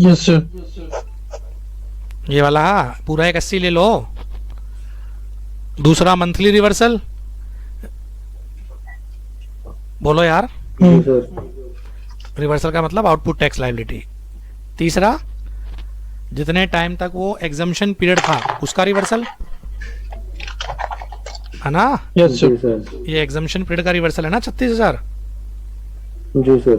यस सर। ये वाला पूरा एक 80 ले लो। दूसरा मंथली रिवर्सल, बोलो यार। जी सर। रिवर्सल का मतलब आउटपुट टैक्स लायबिलिटी। तीसरा जितने टाइम तक वो एग्जम्पशन पीरियड था उसका रिवर्सल है ना। यस जी सर। सर। ये एग्जम्पशन पीरियड का रिवर्सल है ना 36,000। जी सर।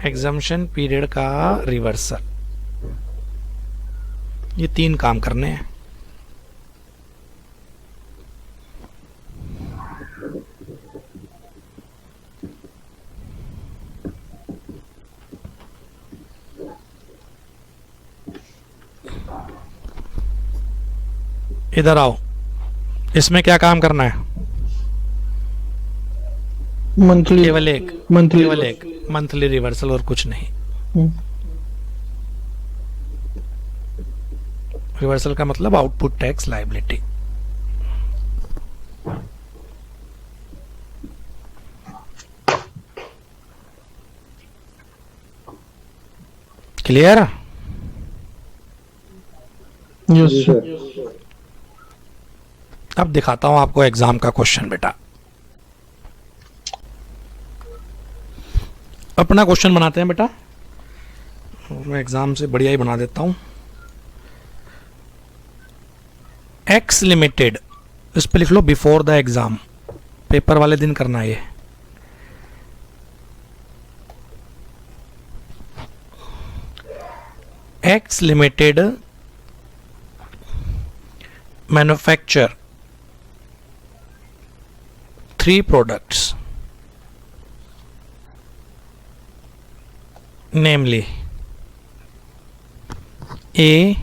एग्जम्पशन पीरियड का रिवर्सल, ये 3 काम करने हैं। इधर आओ, इसमें क्या काम करना है? मंथली केवल एक मंथली रिवर्सल और कुछ नहीं। रिवर्सल का मतलब output tax liability. Clear? Yes जी सर। सर। अब दिखाता हूं आपको एग्जाम का क्वेश्चन बेटा। अपना क्वेश्चन बनाते हैं बेटा, मैं एग्जाम से बढ़िया ही बना देता हूं। एक्स लिमिटेड, इस पे लिख लो बिफोर द एग्जाम, पेपर वाले दिन करना है ये। X limited manufacture 3 products, namely A,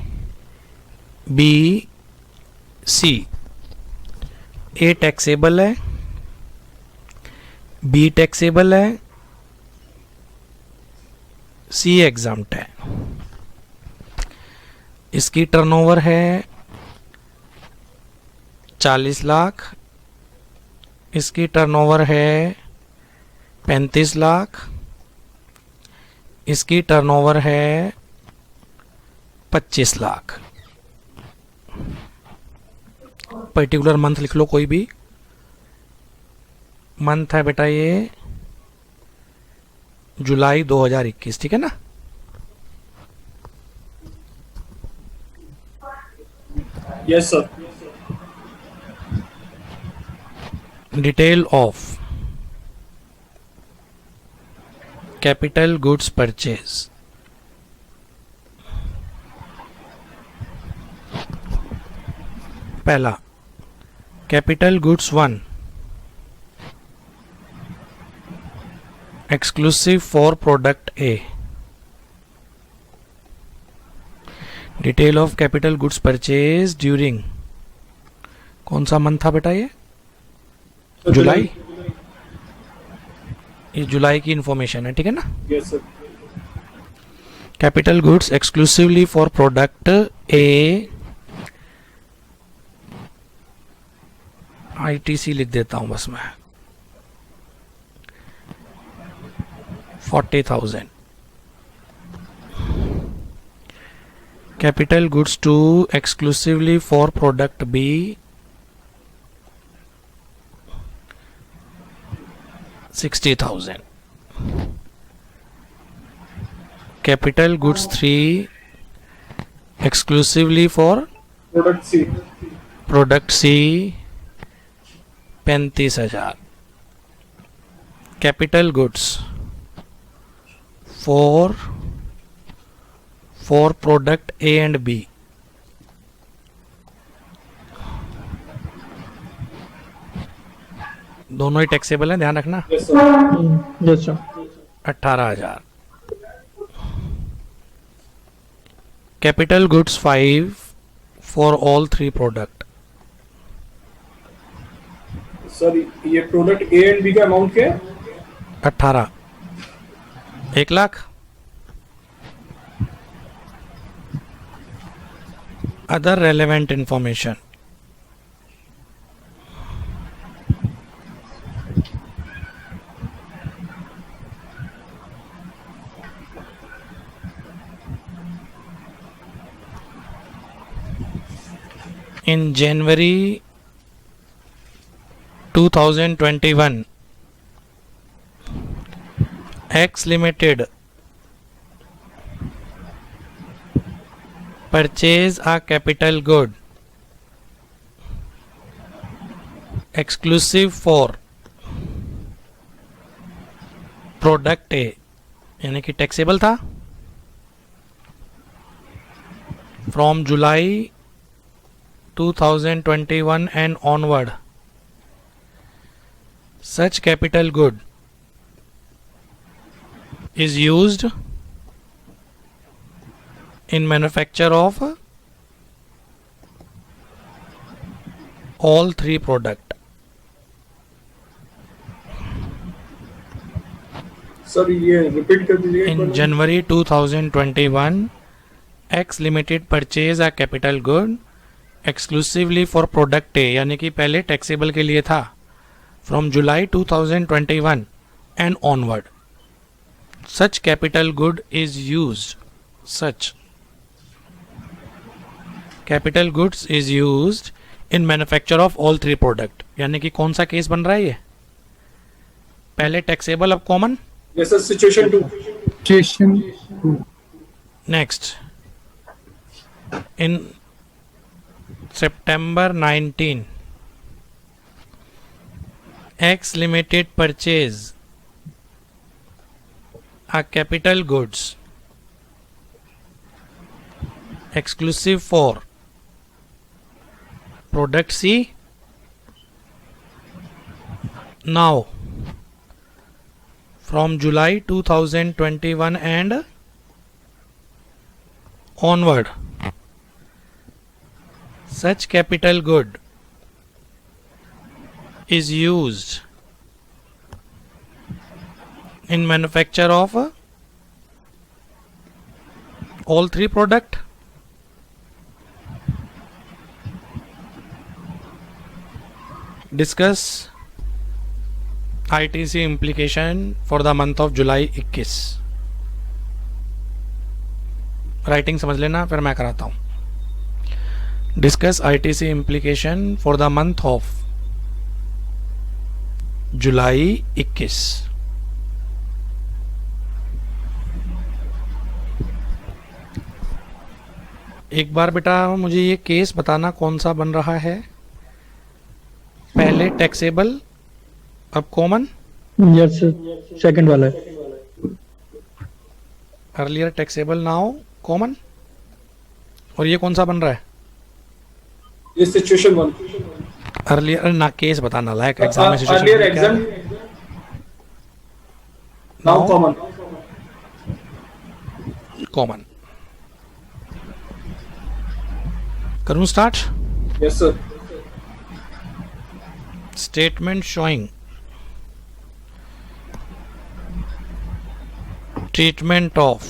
B, C. A taxable है, B taxable है, C exempt है। इसकी टर्नओवर है 40 लाख, इसकी टर्नओवर है 35 लाख, इसकी टर्नओवर है 25 लाख। पर्टिकुलर मंथ लिख लो, कोई भी मंथ है बेटा ये जुलाई 2021, ठीक है ना। Yes sir. Detail of capital goods purchase, पहला capital goods 1 exclusive for product A. Detail of capital goods purchase during, कौन सा मंथ था बेटा ये? जुलाई। ये जुलाई की इंफॉर्मेशन है, ठीक है ना। Yes sir. Capital goods exclusively for product A ITC लिख देता हूं बस मैं, 40,000. Capital goods to exclusively for product B, 60,000. Capital goods 3 exclusively for product C, 35,000. Capital goods for product A and B, दोनों ही टैक्सेबल हैं, ध्यान रखना. Yes sir, yes sir. 18,000. Capital goods 5 for all 3 product, sir ये product A and B का amount क्या है? 18, 1 lakh. Other relevant information. In January 2021, X Limited purchase a capital good exclusive for product A, यानी कि taxable था, from July 2021 and onward. Such capital good is used in manufacture of all 3 product. Sir ये repeat कर दीजिए. In January 2021, X Limited purchase a capital good exclusively for product A, यानी कि पहले taxable के लिए था, from July 2021 and onward. Such capital good is used. Such capital goods is used in manufacture of all 3 product. यानी कि कौन सा केस बन रहा है ये? पहले टैक्सेबल, अब common. Yes sir, situation 2. Situation 2. Next, in September 19, X Limited purchase a capital goods exclusive for product C. Now, from July 2021 and onward, such capital good is used in manufacture of all 3 product. Discuss ITC implication for the month of July 21. Writing समझ लेना, फिर मैं कराता हूँ. Discuss ITC implication for the month of जुलाई 21. एक बार बेटा मुझे ये केस बताना कौन सा बन रहा है. पहले टैक्सेबल, अब कॉमन. यस सर, सेकंड वाला है. Earlier taxable, now common. और ये कौन सा बन रहा है? ये सिचुएशन 1. अर्लियर ना, केस बताना लायक एग्जाम में situation earlier exam, now common. Common. करूं start? Yes sir. Statement showing treatment of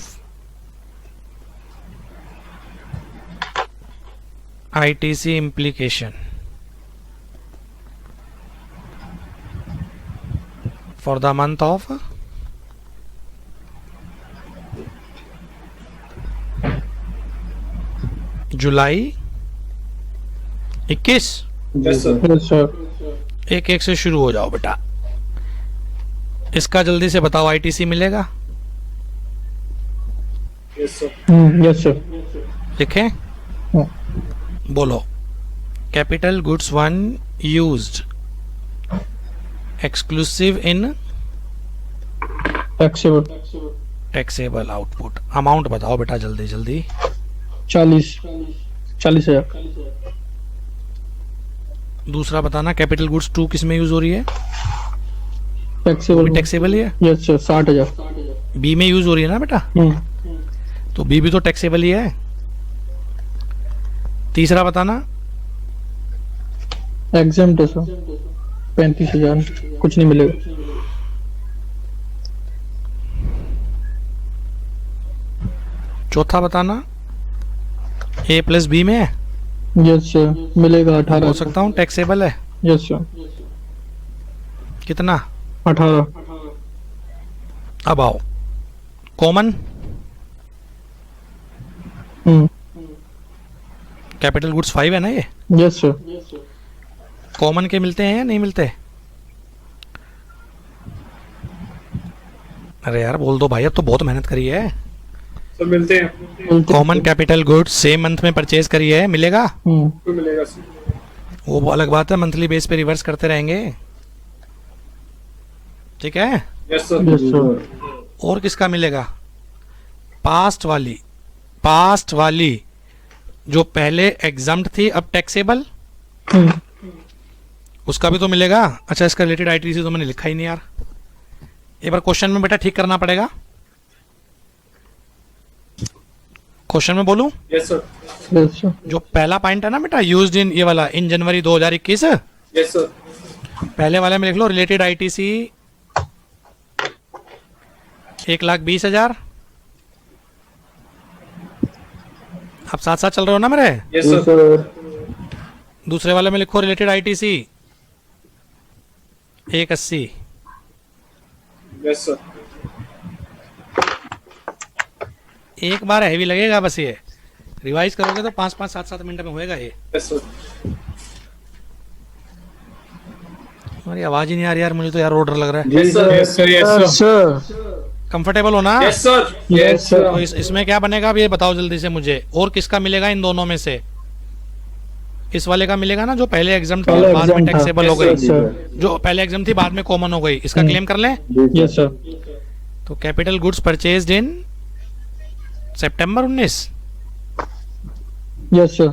ITC implication. For the month of July 21। Yes sir. Yes sir. एक एक से शुरू हो जाओ बेटा। इसका जल्दी से बताओ आईटीसी मिलेगा? Yes sir. Yes sir. लिखें? बोलो। Capital goods 1 used exclusive in taxable taxable output. Amount बताओ बेटा जल्दी जल्दी। 40,000। दूसरा बताना कैपिटल गुड्स 2 किस में यूज हो रही है? टैक्सेबल। टैक्सेबल ही है। Yes sir. 60,000। बी में यूज हो रही है ना बेटा? तो बी भी तो टैक्सेबल ही है। तीसरा बताना। एग्जाम्प्ट है सर। 35,000 कुछ नहीं मिलेगा। चौथा बताना। ए प्लस बी में है? Yes sir. मिलेगा 18। हो सकता हूँ टैक्सेबल है। Yes sir. कितना? 18। अब आओ कॉमन। कैपिटल गुड्स 5 है ना ये? Yes sir. कॉमन के मिलते हैं या नहीं मिलते? अरे यार बोल दो भाई, अब तो बहुत मेहनत करी है। सर मिलते हैं। Common capital goods same month में परचेज करी है, मिलेगा? तो मिलेगा सर। वो अलग बात है, मंथली बेस पे रिवर्स करते रहेंगे। ठीक है। Yes sir. Yes sir. और किसका मिलेगा? पास्ट वाली जो पहले एग्जम्प्ट थी अब टैक्सेबल, उसका भी तो मिलेगा। अच्छा इसका रिलेटेड आईटीसी तो मैंने लिखा ही नहीं यार। एक बार क्वेश्चन में बेटा ठीक करना पड़ेगा। क्वेश्चन में बोलूं? Yes sir. Yes sir. जो पहला पॉइंट है ना बेटा, यूज्ड इन, ये वाला इन जनवरी 2021, यस सर। पहले वाले में लिख लो रिलेटेड आईटीसी 1,20,000। आप साथ साथ चल रहे हो ना मेरे? Yes sir. दूसरे वाले में लिखो रिलेटेड आईटीसी 1,80। Yes sir. एक बार हैवी लगेगा बस, ये रिवाइज करोगे तो 5-5, 7-7 मिनट में होएगा ये। Yes sir. हमारी आवाज ही नहीं आ रही यार, मुझे तो यार ऑर्डर लग रहा है। Yes sir. Yes sir. Yes sir. Comfortable हो ना? Yes sir. Yes sir. तो इसमें क्या बनेगा अब ये बताओ जल्दी से मुझे। और किसका मिलेगा इन दोनों में से? इस वाले का मिलेगा ना जो पहले एग्जाम थी पहले बाद में exam था। टैक्सेबल हो Yes, गई, सर। जो पहले एग्जाम थी बाद में कॉमन हो गई, इसका क्लेम कर लें? Yes sir. तो कैपिटल गुड्स परचेज्ड इन सितंबर 19। Yes sir.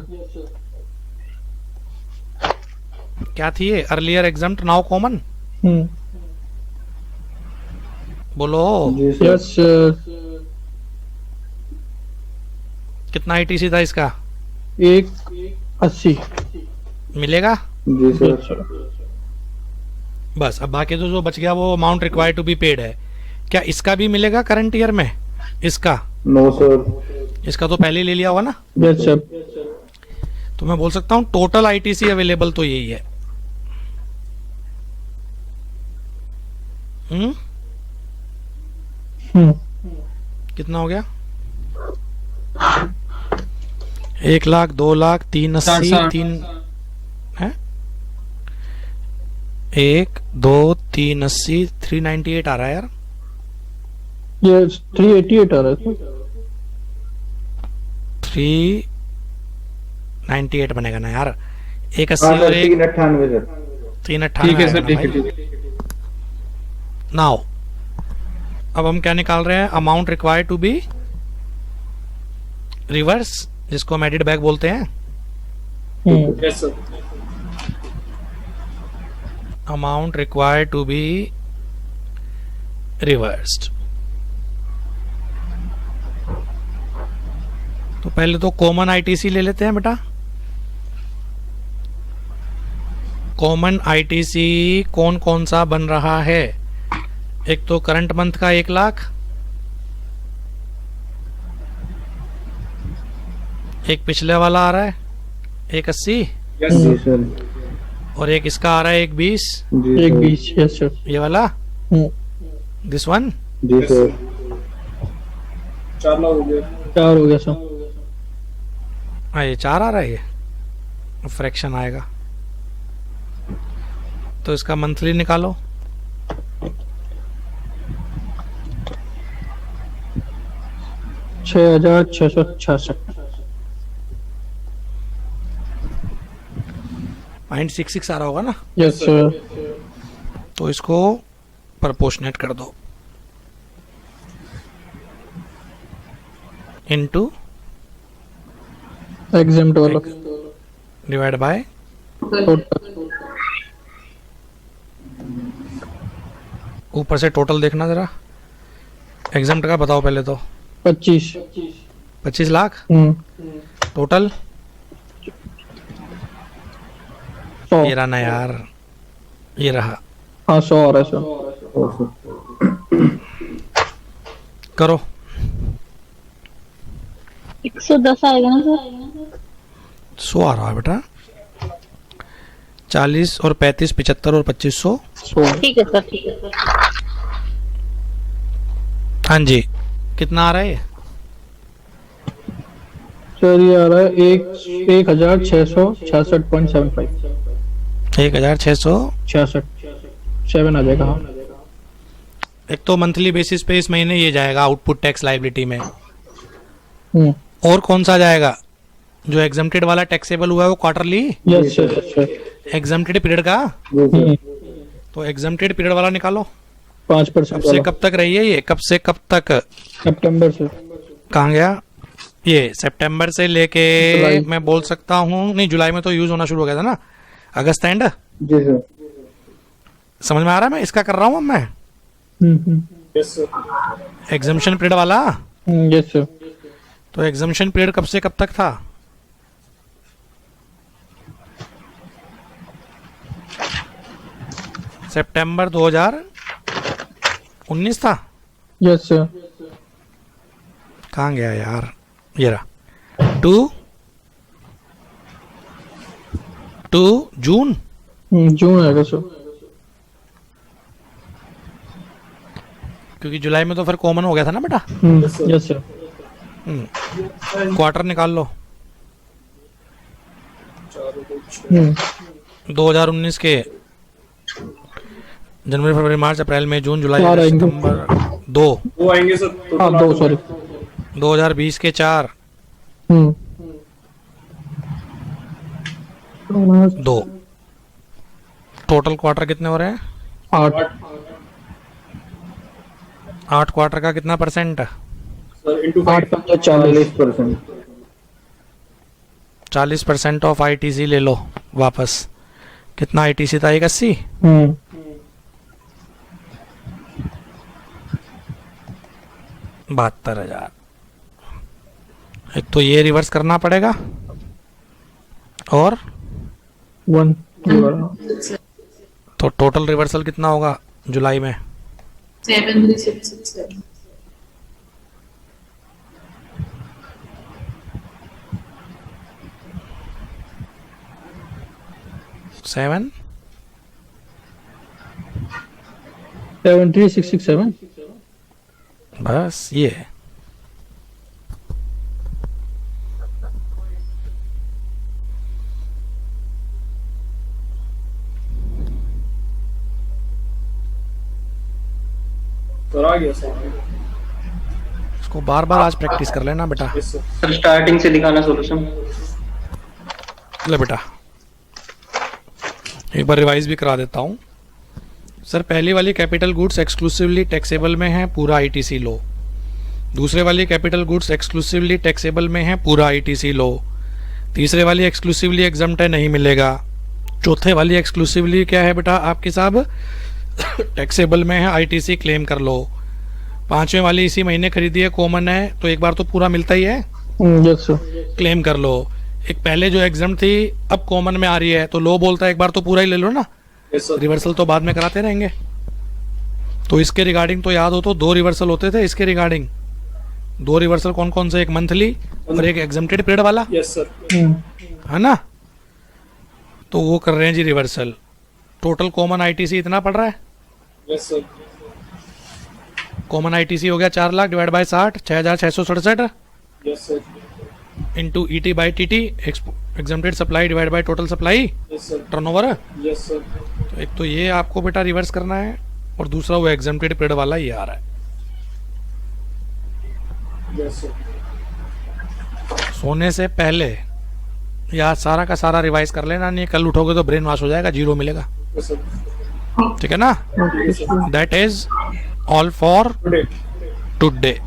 क्या थी ये? Earlier exempted now common. बोलो यस सर। कितना आईटीसी था इसका? 1,80 मिलेगा? Yes sir. बस अब बाकी तो जो बच गया वो amount required to be paid है। क्या इसका भी मिलेगा करंट ईयर में? इसका? No sir. इसका तो पहले ही ले लिया होगा ना? Yes sir. तो मैं बोल सकता हूं टोटल आईटीसी अवेलेबल तो यही है। कितना हो गया? 1 लाख, 2 लाख, 380, 3 है 1, 2, 380, 398 आ रहा है यार। ये 388 आ रहा है। 398 बनेगा ना यार। 180 और 1 398 सर। 398। ठीक है सर। ठीक है। ठीक है। नाउ अब हम क्या निकाल रहे हैं? Amount required to be reverse, जिसको हम एडिड बैक बोलते हैं। Yes sir. Amount required to be reversed. तो पहले तो कॉमन आईटीसी ले लेते हैं बेटा। कॉमन आईटीसी कौन कौन सा बन रहा है? एक तो करंट मंथ का 1 लाख, एक पिछले वाला आ रहा है 180, यस जी सर। सर। और एक इसका आ रहा है 120, 1,20। Yes sir. ये वाला। दिस वन जी सर। 4 लाख हो गया। 4 हो गया सर। हाँ ये 4 आ रहा है, ये फ्रैक्शन आएगा तो इसका मंथली निकालो। छः 6,666। 0.66 आ रहा होगा ना, यस सर। तो इसको प्रपोर्शनेट कर दो इनटू एग्जाम्प्ट वाला डिवाइड बाय टोटल। ऊपर से टोटल देखना जरा। एग्जाम्प्ट का बताओ पहले तो। 25। 25 लाख टोटल। 100। ये रहा ना यार, ये रहा। हाँ 100 आ रहा है सर। करो। 110 आएगा ना सर? 100 आ रहा है बेटा। 40 और 35 75 और 2500। ठीक है सर, ठीक है सर। हाँ जी, कितना आ रहा है ये? सर ये आ रहा है 1,666.75। 1666। 7 आ जाएगा। हाँ एक तो मंथली बेसिस पे इस महीने ये जाएगा आउटपुट टैक्स लाइबिलिटी में, हम्म। और कौन सा जाएगा? जो एग्जम्प्टेड वाला टैक्सेबल हुआ है वो quarterly yes sir. Exempted period का। जी सर। तो एग्जम्प्टेड पीरियड वाला निकालो। 5% कब से कब तक रही है ये? कब से कब तक? सितंबर से। कहाँ गया ये? सितंबर से लेके जुलाई। मैं बोल सकता हूँ, नहीं जुलाई में तो यूज होना शुरू हो गया था ना, अगस्त एंड। Ji sir. समझ में आ रहा है मैं इसका कर रहा हूँ मैं? Yes sir. एग्जम्पशन पीरियड वाला। Yes sir. तो एग्जम्पशन पीरियड कब से कब तक था? सितंबर 2019 था। Yes sir. कहाँ गया यार? ये रहा। To June. जून आएगा सर। क्योंकि जुलाई में तो फिर कॉमन हो गया था ना बेटा। Yes sir. क्वार्टर निकाल लो। 2019 के जनवरी फरवरी मार्च अप्रैल मई जून जुलाई चार अगस्त, आएंगे। सितंबर 2। वो आएंगे सर। हाँ 2 सॉरी। 2020 के 4 2। टोटल क्वार्टर कितने हो रहे हैं? 8। 8 क्वार्टर का कितना percent? Sir into 8 40%। 40% of ITC ले लो वापस। कितना आईटीसी था? 180। 72,000। एक तो ये रिवर्स करना पड़ेगा, और 1। तो टोटल रिवर्सल कितना होगा जुलाई में? 73667। 73667। बस ये है। सर आ गया सर। इसको बार बार आज प्रैक्टिस कर लेना बेटा। Yes sir. सर स्टार्टिंग से दिखाना सॉल्यूशन। ले बेटा, एक बार रिवाइज भी करा देता हूँ। सर पहली वाली कैपिटल गुड्स एक्सक्लूसिवली टैक्सेबल में है, पूरा आईटीसी लो। दूसरे वाली कैपिटल गुड्स एक्सक्लूसिवली टैक्सेबल में है, पूरा आईटीसी लो। तीसरे वाली एक्सक्लूसिवली एग्जम्प्ट है, नहीं मिलेगा। चौथे वाली एक्सक्लूसिवली क्या है बेटा आपके साहब? टैक्सेबल में है, आईटीसी क्लेम कर लो। पांचवें वाली इसी महीने खरीदी है, कॉमन है, तो एक बार तो पूरा मिलता ही है, यस सर। क्लेम कर लो। एक पहले जो एग्जाम थी अब कॉमन में आ रही है, तो लो बोलता है एक बार तो पूरा ही ले लो ना, यस सर। रिवर्सल तो बाद में कराते रहेंगे। तो इसके रिगार्डिंग तो याद हो तो 2 रिवर्सल होते थे इसके रिगार्डिंग। 2 रिवर्सल कौन कौन से? एक मंथली और एक एग्जम्प्टेड पीरियड वाला, यस सर। है ना? तो वो कर रहे हैं जी रिवर्सल। टोटल कॉमन आईटीसी इतना पड़ रहा है। Yes sir. कॉमन आईटीसी हो गया 4 lakh divide by 60 6667 yes sir, into ET by TT exempted supply divide by total supply yes sir, turnover है। यस सर, तो एक तो ये आपको बेटा रिवर्स करना है और दूसरा वो एग्जम्प्टेड पीरियड वाला ये आ रहा है। यस सर, सोने से पहले या सारा का सारा रिवाइज कर लेना, नहीं कल उठोगे तो ब्रेन वॉश हो जाएगा, जीरो मिलेगा। यस सर, ठीक है ना, that is all for today. Today.